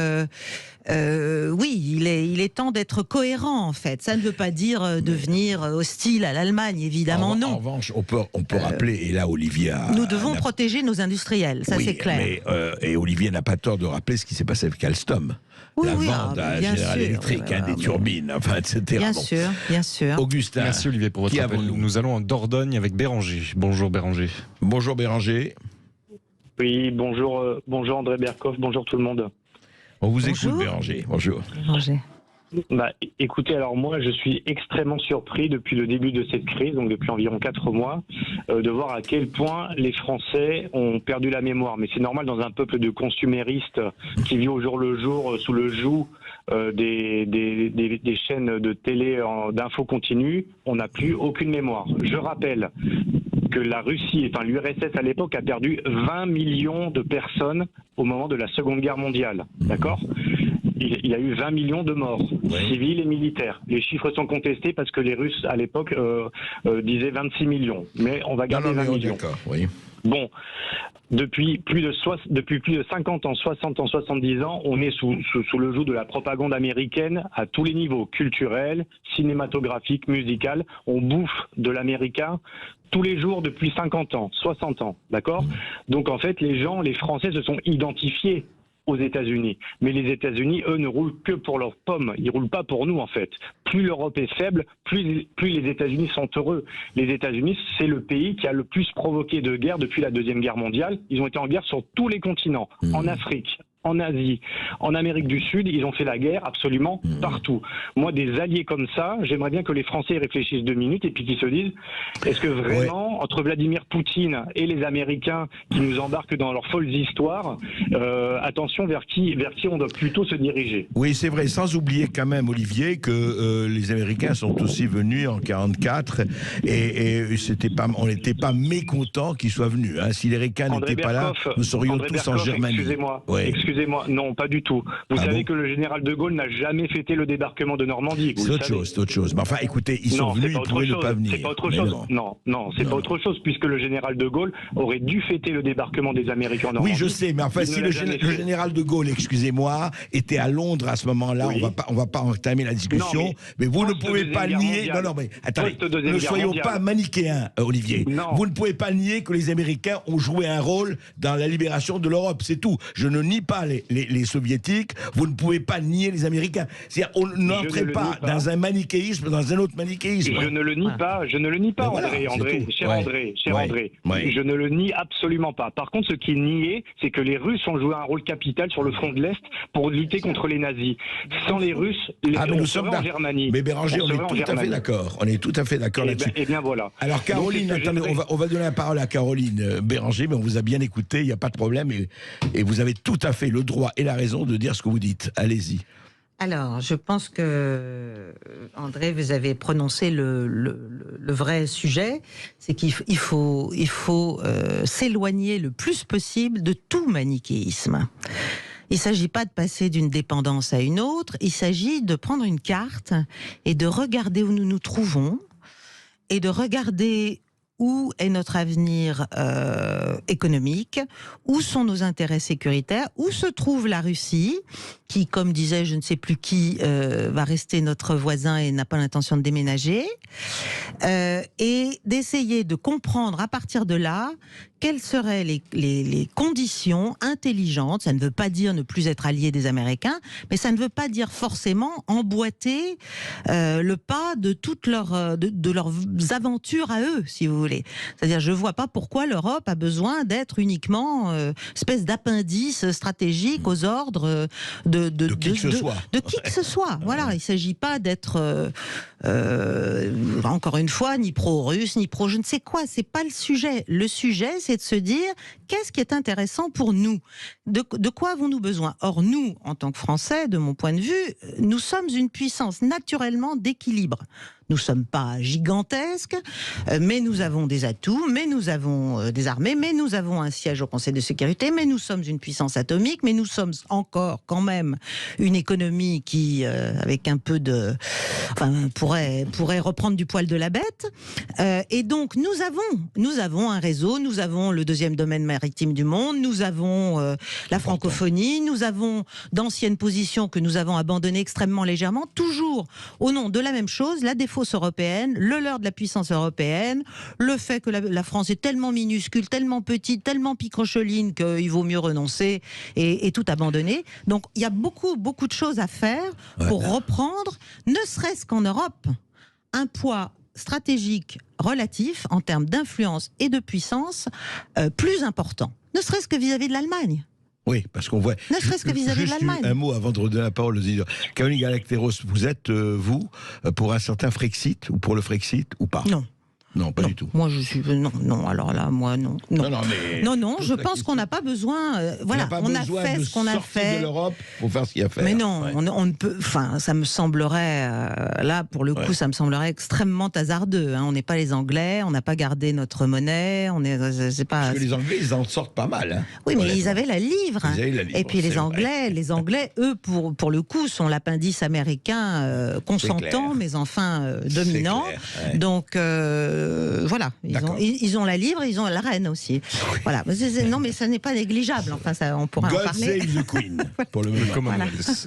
oui, il est temps d'être cohérent, en fait. Ça ne veut pas dire devenir hostile à l'Allemagne, évidemment, non. En revanche, on peut rappeler, et là, Olivier nous devons protéger nos industriels, ça c'est clair. Et Olivier n'a pas tort de rappeler ce qui s'est passé avec Alstom. La vente à General Electric, des turbines, enfin, etc. Bien sûr, bien sûr. Augustin. Merci Olivier pour votre appel. Nous allons en Dordogne avec Béranger. Bonjour Béranger. Bonjour Béranger. Oui, bonjour André Berkoff, bonjour tout le monde. On vous écoute Béranger. Bonjour. Béranger. Bah, écoutez, alors moi je suis extrêmement surpris depuis le début de cette crise, donc depuis environ 4 mois, de voir à quel point les Français ont perdu la mémoire. Mais c'est normal dans un peuple de consuméristes qui vit au jour le jour sous le joug des chaînes de télé d'infos continues, on n'a plus aucune mémoire. Je rappelle que la Russie, enfin l'URSS à l'époque, a perdu 20 millions de personnes au moment de la Seconde Guerre mondiale. D'accord ? Il y a eu 20 millions de morts, civils et militaires. Les chiffres sont contestés parce que les Russes, à l'époque, disaient 26 millions. Mais on va garder 20 millions. Oui. Bon, depuis plus de 50 ans, 60 ans, 70 ans, on est sous le joug de la propagande américaine à tous les niveaux, culturel, cinématographique, musical. On bouffe de l'américain tous les jours depuis 50 ans, 60 ans, d'accord ? Donc en fait, les Français se sont identifiés aux États-Unis. Mais les États-Unis, eux, ne roulent que pour leurs pommes. Ils roulent pas pour nous, en fait. Plus l'Europe est faible, plus les États-Unis sont heureux. Les États-Unis, c'est le pays qui a le plus provoqué de guerre depuis la Deuxième Guerre mondiale. Ils ont été en guerre sur tous les continents. En Afrique, en Asie, en Amérique du Sud, ils ont fait la guerre absolument partout. Moi, des alliés comme ça, j'aimerais bien que les Français réfléchissent 2 minutes et puis qu'ils se disent, est-ce que vraiment, entre Vladimir Poutine et les Américains qui nous embarquent dans leurs folles histoires, attention, vers qui on doit plutôt se diriger? Oui, c'est vrai, sans oublier quand même, Olivier, que les Américains sont aussi venus en 1944 et on n'était pas mécontents qu'ils soient venus. Hein. Si les Américains n'étaient pas là, nous serions tous en Germanie. Excusez-moi, non, pas du tout. Vous savez que le général de Gaulle n'a jamais fêté le débarquement de Normandie. C'est autre chose. Mais enfin, écoutez, ils sont venus, ils pouvaient ne pas venir. C'est pas autre chose. Non, c'est pas autre chose, puisque le général de Gaulle aurait dû fêter le débarquement des Américains en Normandie. Oui, je sais, mais enfin, si le général de Gaulle, excusez-moi, était à Londres à ce moment-là, on va pas entamer la discussion, mais vous ne pouvez pas nier. Non, mais attendez, ne soyons pas manichéens, Olivier. Vous ne pouvez pas nier que les Américains ont joué un rôle dans la libération de l'Europe, c'est tout. Je ne nie pas les soviétiques, vous ne pouvez pas nier les Américains. C'est-à-dire, on n'entrait pas dans un manichéisme, dans un autre manichéisme. Je ne le nie pas, André, cher André. Je ne le nie absolument pas. Par contre, ce qui est nié, c'est que les Russes ont joué un rôle capital sur le front de l'Est pour lutter contre les nazis. Sans les Russes, on serait en Germanie. Mais Béranger, on est tout à fait d'accord. On est tout à fait d'accord là-dessus. Et bien voilà. Alors Caroline, attendez, on va donner la parole à Caroline Béranger, mais on vous a bien écouté, il n'y a pas de problème, et vous avez tout à fait le droit et la raison de dire ce que vous dites. Allez-y. Alors, je pense que, André, vous avez prononcé le vrai sujet, c'est qu'il faut s'éloigner le plus possible de tout manichéisme. Il ne s'agit pas de passer d'une dépendance à une autre, il s'agit de prendre une carte et de regarder où nous nous trouvons et de regarder où est notre avenir économique, où sont nos intérêts sécuritaires, où se trouve la Russie, qui, comme disait je ne sais plus qui, va rester notre voisin et n'a pas l'intention de déménager, et d'essayer de comprendre à partir de là quelles seraient les conditions intelligentes. Ça ne veut pas dire ne plus être allié des Américains, mais ça ne veut pas dire forcément emboîter le pas de toutes leurs aventures à eux, si vous voulez. C'est-à-dire, je ne vois pas pourquoi l'Europe a besoin d'être uniquement espèce d'appendice stratégique aux ordres de qui que ce soit. De qui que ce soit. Voilà, il ne s'agit pas d'être, encore une fois, ni pro-russe, ni pro je ne sais quoi. C'est pas le sujet. Le sujet, c'est de se dire qu'est-ce qui est intéressant pour nous, de quoi avons-nous besoin. Or, nous, en tant que Français, de mon point de vue, nous sommes une puissance naturellement d'équilibre. Nous ne sommes pas gigantesques, mais nous avons des atouts, mais nous avons des armées, mais nous avons un siège au Conseil de sécurité, mais nous sommes une puissance atomique, mais nous sommes encore quand même une économie qui, avec un peu de... Enfin, pourrait reprendre du poil de la bête. Et donc, nous avons un réseau, nous avons le deuxième domaine maritime du monde, nous avons la francophonie, nous avons d'anciennes positions que nous avons abandonnées extrêmement légèrement, toujours au nom de la même chose, la défausse européenne, le leurre de la puissance européenne, le fait que la France est tellement minuscule, tellement petite, tellement picrocheline qu'il vaut mieux renoncer et tout abandonner. Donc il y a beaucoup de choses à faire pour reprendre, ne serait-ce qu'en Europe, un poids stratégique relatif en termes d'influence et de puissance plus important, ne serait-ce que vis-à-vis de l'Allemagne. Oui, parce qu'on voit... Ne serait-ce que vis-à-vis de l'Allemagne. Un mot avant de redonner la parole aux éditeurs. Caroline Galacteros, vous êtes, vous, pour un certain Frexit, ou pour le Frexit, ou pas? Non. Non, pas du tout. Moi, je suis... Non, alors là, moi, non. Non, je pense qu'on n'a pas besoin... voilà, on a fait ce qu'on a fait. De l'Europe pour faire ce qu'il y a à faire. Mais non, on ne peut... Enfin, ça me semblerait... là, pour le coup, ça me semblerait extrêmement hasardeux. Hein. On n'est pas les Anglais, on n'a pas gardé notre monnaie, c'est pas... Parce que les Anglais, ils en sortent pas mal. Hein. Oui, mais ils avaient la livre. Et puis les Anglais, eux, pour le coup, sont l'appendice américain consentant, mais enfin dominant. Ouais. Donc... voilà, ils ont la livre, ils ont la reine aussi. Voilà, non mais ça n'est pas négligeable. Enfin, ça, on pourra en parler. God save the Queen. Pour le moment. Voilà.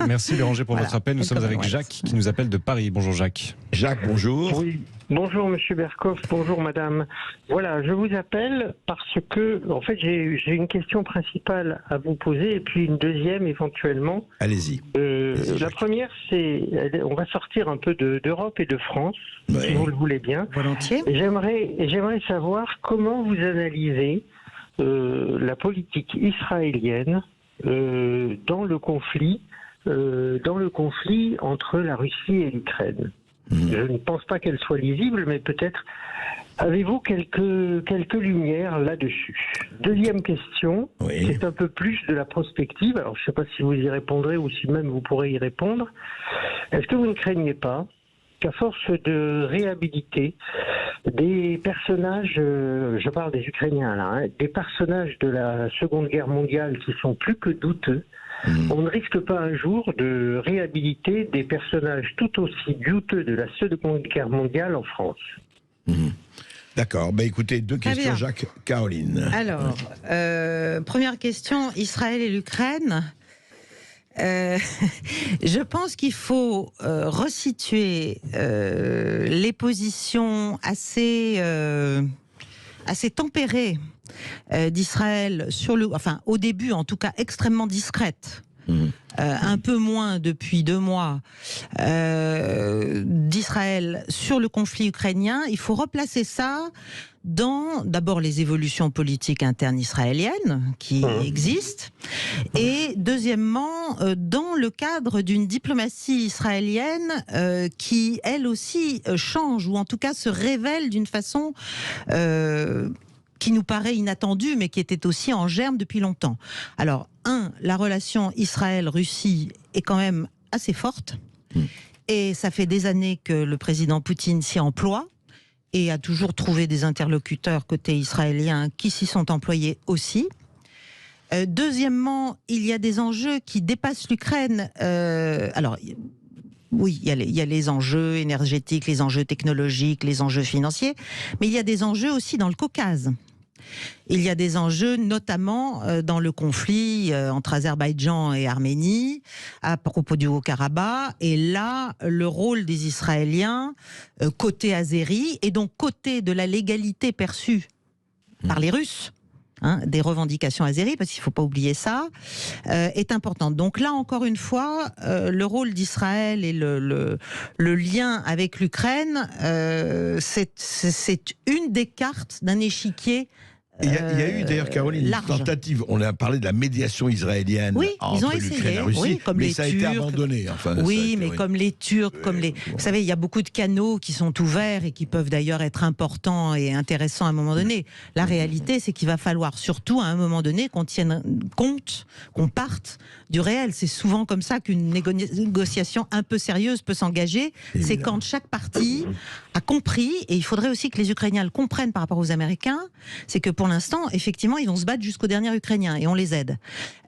Merci Béranger pour votre appel. Nous sommes avec Jacques qui nous appelle de Paris. Bonjour Jacques. Jacques, bonjour. Oui. Bonjour Monsieur Berkoff, bonjour Madame. Voilà, je vous appelle parce que, en fait, j'ai une question principale à vous poser et puis une deuxième éventuellement. Allez-y. La première, c'est, on va sortir un peu d'Europe et de France, si vous le voulez bien. Volontiers. J'aimerais savoir comment vous analysez la politique israélienne dans le conflit entre la Russie et l'Ukraine. Je ne pense pas qu'elle soit lisible, mais peut-être avez-vous quelques lumières là-dessus. Deuxième question, c'est un peu plus de la prospective. Alors, je ne sais pas si vous y répondrez ou si même vous pourrez y répondre. Est-ce que vous ne craignez pas qu'à force de réhabiliter des personnages, je parle des Ukrainiens là, des personnages de la Seconde Guerre mondiale qui sont plus que douteux, on ne risque pas un jour de réhabiliter des personnages tout aussi douteux de la Seconde Guerre mondiale en France? D'accord. Ben écoutez, deux questions, Jacques. Caroline. Alors, première question, Israël et l'Ukraine. Je pense qu'il faut resituer les positions assez tempérées d'Israël au début en tout cas extrêmement discrète. Un peu moins depuis 2 mois d'Israël sur le conflit ukrainien. Il faut replacer ça dans d'abord les évolutions politiques internes israéliennes qui existent et deuxièmement dans le cadre d'une diplomatie israélienne qui elle aussi change ou en tout cas se révèle d'une façon qui nous paraît inattendue, mais qui était aussi en germe depuis longtemps. Alors, la relation Israël-Russie est quand même assez forte, et ça fait des années que le président Poutine s'y emploie, et a toujours trouvé des interlocuteurs côté israélien qui s'y sont employés aussi. Deuxièmement, il y a des enjeux qui dépassent l'Ukraine. Alors, oui, il y a les enjeux énergétiques, les enjeux technologiques, les enjeux financiers, mais il y a des enjeux aussi dans le Caucase. Il y a des enjeux notamment dans le conflit entre Azerbaïdjan et Arménie à propos du Haut-Karabakh. Et là, le rôle des Israéliens côté azéri et donc côté de la légalité perçue par les Russes, des revendications azéries, parce qu'il ne faut pas oublier ça, est importante. Donc là, encore une fois, le rôle d'Israël et le lien avec l'Ukraine, c'est une des cartes d'un échiquier. Il y a eu d'ailleurs, Caroline, une tentative. On a parlé de la médiation israélienne entre l'Ukraine et la Russie, comme mais les ça a Turcs, été abandonné. Enfin, mais comme les Turcs, vous savez, il y a beaucoup de canaux qui sont ouverts et qui peuvent d'ailleurs être importants et intéressants à un moment donné. La réalité, c'est qu'il va falloir surtout à un moment donné qu'on tienne compte, qu'on parte du réel. C'est souvent comme ça qu'une négociation un peu sérieuse peut s'engager. C'est quand chaque partie a compris, et il faudrait aussi que les Ukrainiens le comprennent par rapport aux Américains, c'est que pour l'instant, effectivement, ils vont se battre jusqu'au dernier Ukrainien et on les aide.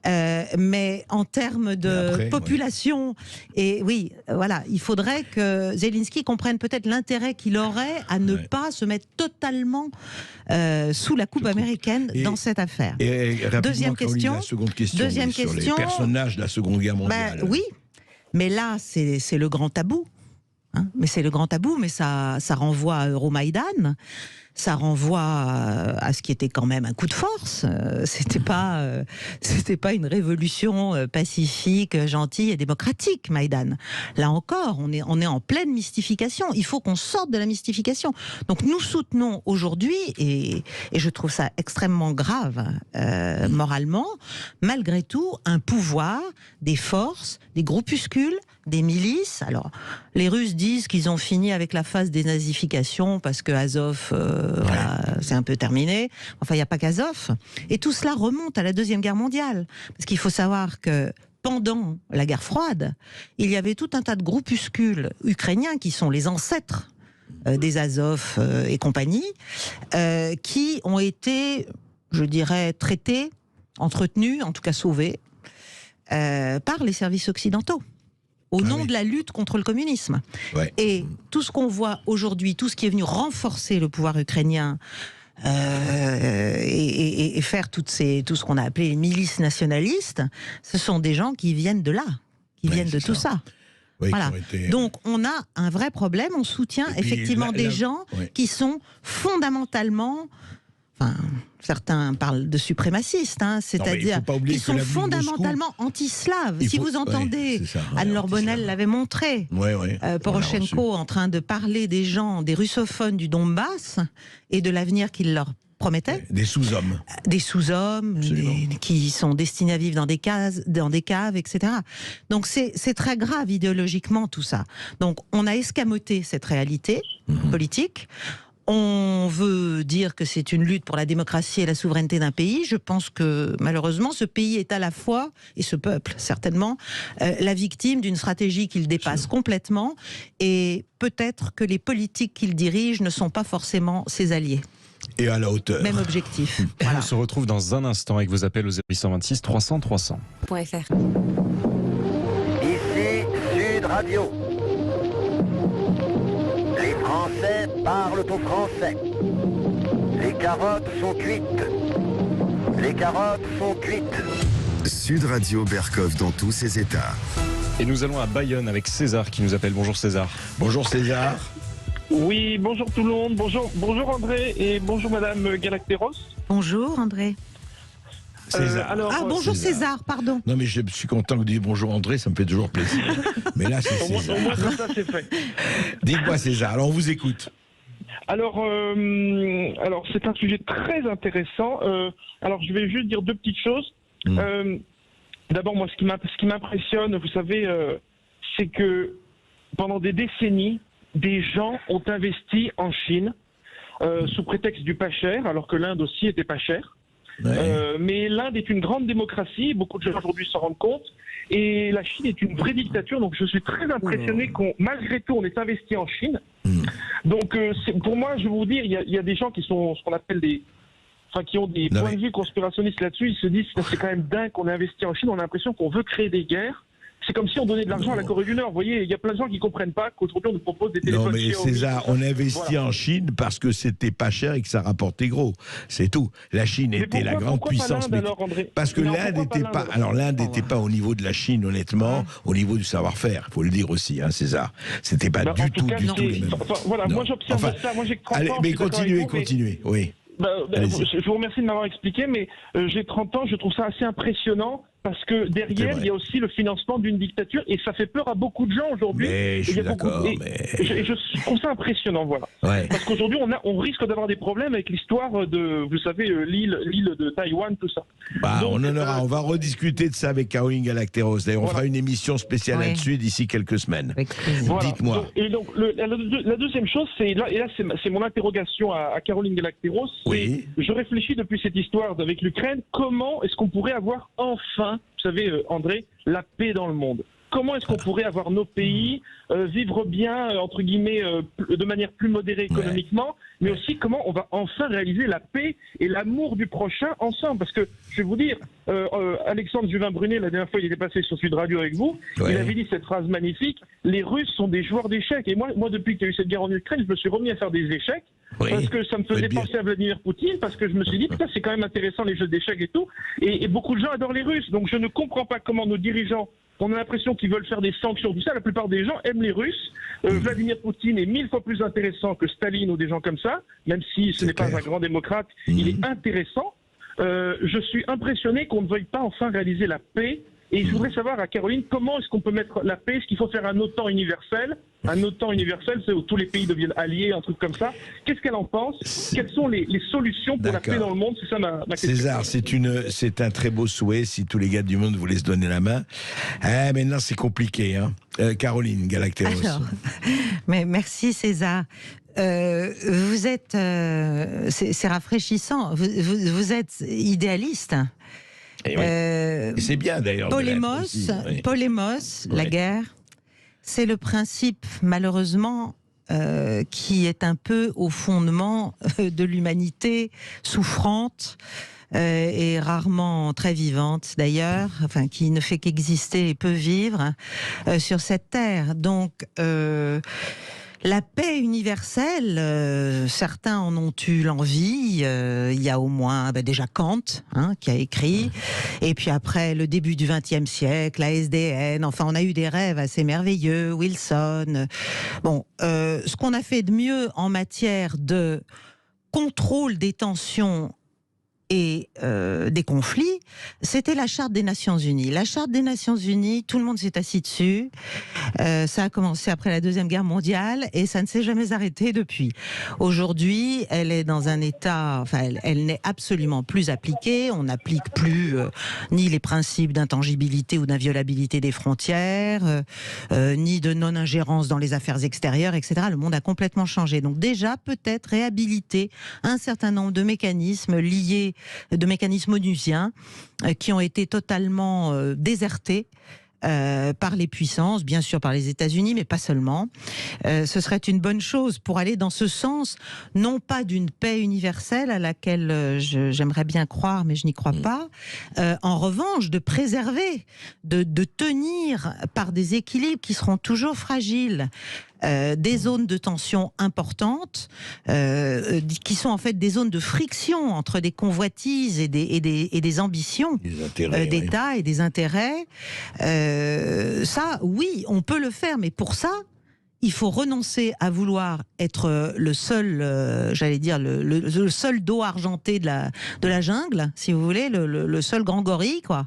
Mais en termes de population, et oui, voilà, il faudrait que Zelensky comprenne peut-être l'intérêt qu'il aurait à ne pas se mettre totalement sous la coupe américaine dans cette affaire. Deuxième question. La seconde question. Sur les personnages de la Seconde Guerre mondiale. Oui, mais là, c'est le grand tabou. Mais c'est le grand tabou, mais ça renvoie à Euromaïdan, ça renvoie à ce qui était quand même un coup de force. C'était pas une révolution pacifique, gentille et démocratique, Maïdan. Là encore, on est en pleine mystification. Il faut qu'on sorte de la mystification. Donc nous soutenons aujourd'hui, et je trouve ça extrêmement grave moralement, malgré tout, un pouvoir, des forces, des groupuscules, des milices. Alors, les Russes disent qu'ils ont fini avec la phase des nazifications parce que Azov, c'est un peu terminé. Enfin, il n'y a pas qu'Azov. Et tout cela remonte à la Deuxième Guerre mondiale. Parce qu'il faut savoir que pendant la guerre froide, il y avait tout un tas de groupuscules ukrainiens qui sont les ancêtres des Azov et compagnie, qui ont été, je dirais, traités, entretenus, en tout cas sauvés, par les services occidentaux. Au nom de la lutte contre le communisme. Et tout ce qu'on voit aujourd'hui, tout ce qui est venu renforcer le pouvoir ukrainien et faire tout ce qu'on a appelé les milices nationalistes, ce sont des gens qui viennent de là, qui viennent de tout ça. Voilà. Donc on a un vrai problème, on soutient effectivement des gens qui sont fondamentalement... Enfin, certains parlent de suprémacistes, c'est-à-dire qu'ils sont fondamentalement anti-slaves. Si vous entendez, Anne-Laure Bonnel l'avait montré, Poroshenko en train de parler des gens, des russophones du Donbass et de l'avenir qu'il leur promettait. Des sous-hommes. Des sous-hommes qui sont destinés à vivre dans des caves, etc. Donc c'est très grave idéologiquement tout ça. Donc on a escamoté cette réalité politique. On veut dire que c'est une lutte pour la démocratie et la souveraineté d'un pays. Je pense que malheureusement, ce pays est à la fois, et ce peuple certainement, la victime d'une stratégie qu'il dépasse complètement. Et peut-être que les politiques qu'il dirige ne sont pas forcément ses alliés. Et à la hauteur. Même objectif. Voilà. On se retrouve dans un instant avec vos appels au 0826 300 300. Ici Sud Radio. Les Français parlent au français. Les carottes sont cuites. Les carottes sont cuites. Sud Radio Berkov dans tous ses états. Et nous allons à Bayonne avec César qui nous appelle. Bonjour César. Bonjour César. Oui, bonjour tout le monde. Bonjour André et bonjour Madame Galacteros. Bonjour André. César. Bonjour César, pardon. Non mais je suis content que vous disiez bonjour André, ça me fait toujours plaisir. Mais là c'est César. Au moins comme ça c'est fait. Dites-moi César, alors on vous écoute. Alors c'est un sujet très intéressant. Alors je vais juste dire deux petites choses. D'abord moi ce qui m'impressionne, vous savez, c'est que pendant des décennies, des gens ont investi en Chine sous prétexte du pas cher, alors que l'Inde aussi était pas chère. Mais l'Inde est une grande démocratie, beaucoup de gens aujourd'hui s'en rendent compte, et la Chine est une vraie dictature, donc je suis très impressionné malgré tout on est investi en Chine. Donc pour moi, je vais vous dire, il y a des gens qui sont ce qu'on appelle qui ont des points de vue conspirationnistes là-dessus, ils se disent c'est quand même dingue qu'on ait investi en Chine, on a l'impression qu'on veut créer des guerres. c'est comme si on donnait de l'argent à la Corée du Nord. Vous voyez, il y a plein de gens qui ne comprennent pas qu'aujourd'hui on nous propose des téléphones. Non mais Xiaomi, César, on investit en Chine parce que c'était pas cher et que ça rapportait gros. C'est tout. La Chine était la grande puissance. Parce que l'Inde n'était pas. Alors l'Inde n'était pas au niveau de la Chine, honnêtement, au niveau du savoir-faire. Il faut le dire aussi, hein, César. C'était pas du tout les mêmes. Voilà, moi j'observe ça. Moi j'ai 30 ans. Allez, mais continuez. Oui. Je vous remercie de m'avoir expliqué, mais j'ai 30 ans, je trouve ça assez impressionnant. Parce que derrière, il y a aussi le financement d'une dictature et ça fait peur à beaucoup de gens aujourd'hui. Mais je suis d'accord. Je trouve ça impressionnant, voilà. Ouais. Parce qu'aujourd'hui, on risque d'avoir des problèmes avec l'histoire de, vous savez, l'île de Taïwan, tout ça. Donc, on va rediscuter de ça avec Caroline Galacteros. D'ailleurs, on fera une émission spéciale là-dessus d'ici quelques semaines. Voilà. Dites-moi. Donc, la deuxième chose, c'est mon interrogation à Caroline Galacteros. Oui. Je réfléchis depuis cette histoire avec l'Ukraine. Comment est-ce qu'on pourrait avoir enfin, vous savez, André, la paix dans le monde? Comment est-ce qu'on pourrait avoir nos pays vivre bien, entre guillemets, de manière plus modérée économiquement, mais aussi comment on va enfin réaliser la paix et l'amour du prochain ensemble? Parce que, je vais vous dire, Alexandre Juvin-Brunet, la dernière fois, il était passé sur Sud Radio avec vous, il avait dit cette phrase magnifique, les Russes sont des joueurs d'échecs. Et moi depuis qu'il y a eu cette guerre en Ukraine, je me suis remis à faire des échecs, parce que ça me faisait penser à Vladimir Poutine, parce que je me suis dit, putain, c'est quand même intéressant les jeux d'échecs et tout, et beaucoup de gens adorent les Russes. Donc je ne comprends pas comment nos dirigeants, on a l'impression qu'ils veulent faire des sanctions, tout ça. La plupart des gens aiment les Russes. Vladimir Poutine est 1000 fois plus intéressant que Staline ou des gens comme ça, même si ce n'est pas un grand démocrate, il est intéressant. Je suis impressionné qu'on ne veuille pas enfin réaliser la paix. Et je voudrais savoir à Caroline, comment est-ce qu'on peut mettre la paix? Est-ce qu'il faut faire un OTAN universel? Un OTAN universel, c'est où tous les pays deviennent alliés, un truc comme ça. Qu'est-ce qu'elle en pense? Quelles sont les solutions pour la paix dans le monde? C'est ça ma question. César, c'est un très beau souhait si tous les gars du monde voulaient se donner la main. Maintenant, c'est compliqué. Hein. Caroline Galacteros. Alors, mais merci César. Vous êtes, c'est rafraîchissant. Vous êtes idéaliste. Et c'est bien d'ailleurs. Polémos, la guerre, c'est le principe malheureusement qui est un peu au fondement de l'humanité souffrante et rarement très vivante d'ailleurs, enfin qui ne fait qu'exister et peut vivre sur cette terre. Donc la paix universelle, certains en ont eu l'envie. Il y a au moins déjà Kant qui a écrit. Et puis après, le début du XXe siècle, la SDN. Enfin, on a eu des rêves assez merveilleux. Wilson. Bon, ce qu'on a fait de mieux en matière de contrôle des tensions et des conflits, c'était la Charte des Nations Unies. La Charte des Nations Unies, tout le monde s'est assis dessus. Ça a commencé après la Deuxième Guerre mondiale et ça ne s'est jamais arrêté depuis. Aujourd'hui, elle est dans un état, enfin, elle n'est absolument plus appliquée. On n'applique plus ni les principes d'intangibilité ou d'inviolabilité des frontières, ni de non-ingérence dans les affaires extérieures, etc. Le monde a complètement changé. Donc déjà, peut-être réhabiliter un certain nombre de mécanismes liés, de mécanismes onusiens qui ont été totalement désertés par les puissances, bien sûr par les États-Unis, mais pas seulement. Ce serait une bonne chose pour aller dans ce sens, non pas d'une paix universelle à laquelle j'aimerais bien croire, mais je n'y crois pas. En revanche, de préserver, de tenir par des équilibres qui seront toujours fragiles, des zones de tension importantes, qui sont en fait des zones de friction entre des convoitises et des ambitions d'État et des intérêts. Ça, oui, on peut le faire, mais pour ça, il faut renoncer à vouloir être le seul, j'allais dire, le seul dos argenté de la jungle, si vous voulez, le seul grand gorille, quoi.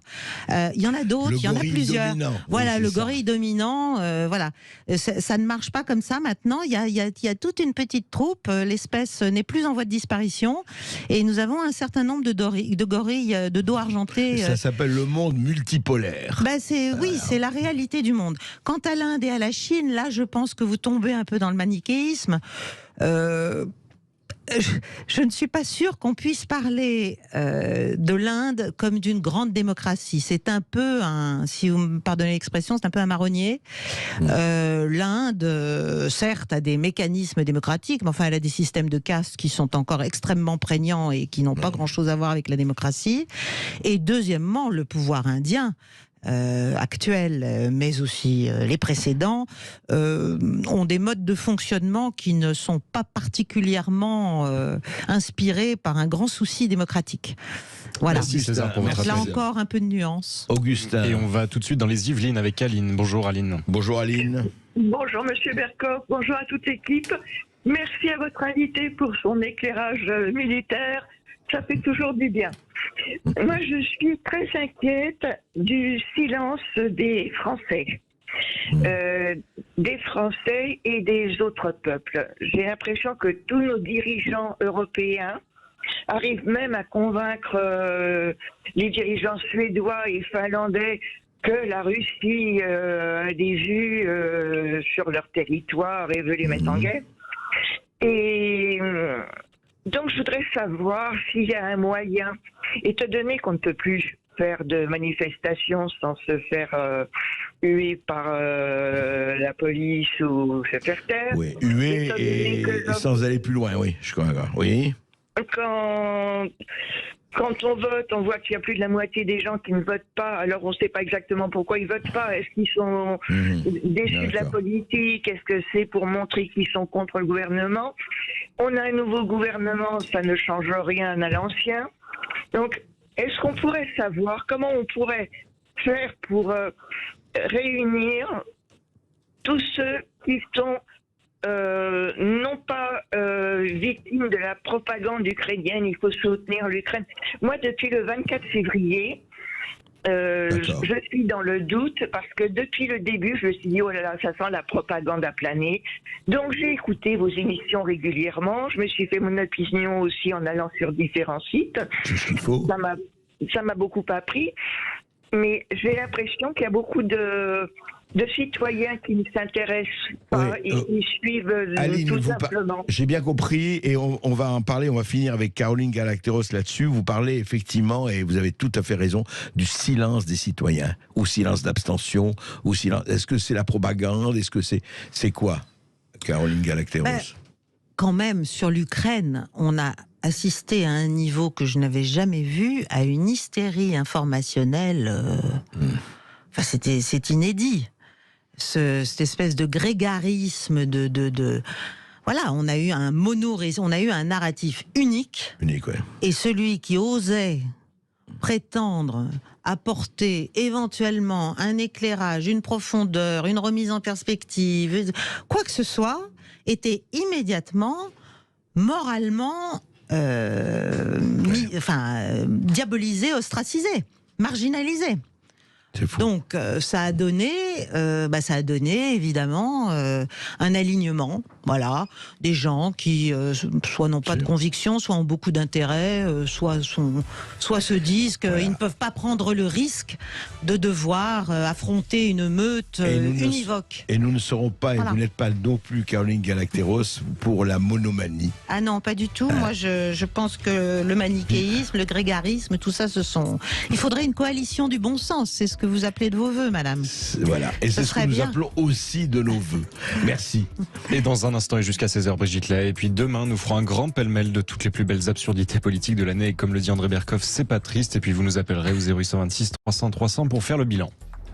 Il y en a d'autres, il y en a plusieurs. Voilà, oui, le gorille dominant, voilà. Ça ne marche pas comme ça maintenant. Il y a toute une petite troupe. L'espèce n'est plus en voie de disparition. Et nous avons un certain nombre de gorilles de dos argenté. Ça s'appelle le monde multipolaire. Oui, c'est la réalité du monde. Quant à l'Inde et à la Chine, là, je pense que vous tombez un peu dans le manichéisme. Je ne suis pas sûre qu'on puisse parler de l'Inde comme d'une grande démocratie. C'est un peu si vous me pardonnez l'expression, c'est un peu un marronnier. L'Inde, certes, a des mécanismes démocratiques, mais enfin, elle a des systèmes de caste qui sont encore extrêmement prégnants et qui n'ont pas grand-chose à voir avec la démocratie. Et deuxièmement, le pouvoir indien actuels, mais aussi les précédents, ont des modes de fonctionnement qui ne sont pas particulièrement inspirés par un grand souci démocratique. Voilà. Merci César pour votre Là appel. encore, un peu de nuance. Augustin. Et on va tout de suite dans les Yvelines avec Aline. Bonjour Aline. Bonjour Aline. Bonjour Monsieur Bercoff, bonjour à toute l'équipe. Merci à votre invité pour son éclairage militaire. Ça fait toujours du bien. Moi, je suis très inquiète du silence des Français. Des Français et des autres peuples. J'ai l'impression que tous nos dirigeants européens arrivent même à convaincre les dirigeants suédois et finlandais que la Russie a des vues sur leur territoire et veut les mettre en guerre. Et donc je voudrais savoir s'il y a un moyen, étant donné qu'on ne peut plus faire de manifestations sans se faire huer par la police ou se faire taire. Oui, huer et sans aller plus loin, oui, je crois. Oui. Quand on vote, on voit qu'il y a plus de la moitié des gens qui ne votent pas. Alors on ne sait pas exactement pourquoi ils ne votent pas. Est-ce qu'ils sont déçus de la politique? Est-ce que c'est pour montrer qu'ils sont contre le gouvernement? On a un nouveau gouvernement, ça ne change rien à l'ancien. Donc, est-ce qu'on pourrait savoir comment on pourrait faire pour réunir tous ceux qui sont non pas victimes de la propagande ukrainienne, il faut soutenir l'Ukraine. Moi, depuis le 24 février, je suis dans le doute parce que depuis le début, je me suis dit, oh là là, ça sent la propagande à planer. Donc, j'ai écouté vos émissions régulièrement. Je me suis fait mon opinion aussi en allant sur différents sites. Ça m'a beaucoup appris. Mais j'ai l'impression qu'il y a beaucoup de citoyens qui ne s'intéressent pas et qui suivent Aline, tout simplement. J'ai bien compris et on va en parler, on va finir avec Caroline Galacteros là-dessus. Vous parlez effectivement, et vous avez tout à fait raison, du silence des citoyens, ou silence d'abstention, ou silence. Est-ce que c'est la propagande? Est-ce que c'est quoi, Caroline Galacteros? Quand même, sur l'Ukraine, on a assisté à un niveau que je n'avais jamais vu, à une hystérie informationnelle. Enfin, c'est inédit. Cette espèce de grégarisme voilà, on a eu on a eu un narratif unique. Unique, ouais. Et celui qui osait prétendre apporter éventuellement un éclairage, une profondeur, une remise en perspective, quoi que ce soit, était immédiatement, moralement, diabolisé, ostracisé, marginalisé. Donc ça a donné évidemment un alignement, voilà, des gens qui soit n'ont pas de conviction, soit ont beaucoup d'intérêt, soit se disent qu'ils ne peuvent pas prendre le risque de devoir affronter une meute univoque. Et nous ne serons pas, et vous n'êtes pas non plus, Caroline Galacteros, pour la monomanie. Ah non, pas du tout. Moi, je pense que le manichéisme, le grégarisme, tout ça, il faudrait une coalition du bon sens. C'est ce que vous appelez de vos voeux, madame. Voilà. Et c'est ce que nous appelons aussi de nos voeux. Merci. Et dans un instant et jusqu'à 16h, Brigitte Lay. Et puis demain, nous ferons un grand pêle-mêle de toutes les plus belles absurdités politiques de l'année. Et comme le dit André Bercoff, c'est pas triste. Et puis vous nous appellerez au 0826 300 300 pour faire le bilan.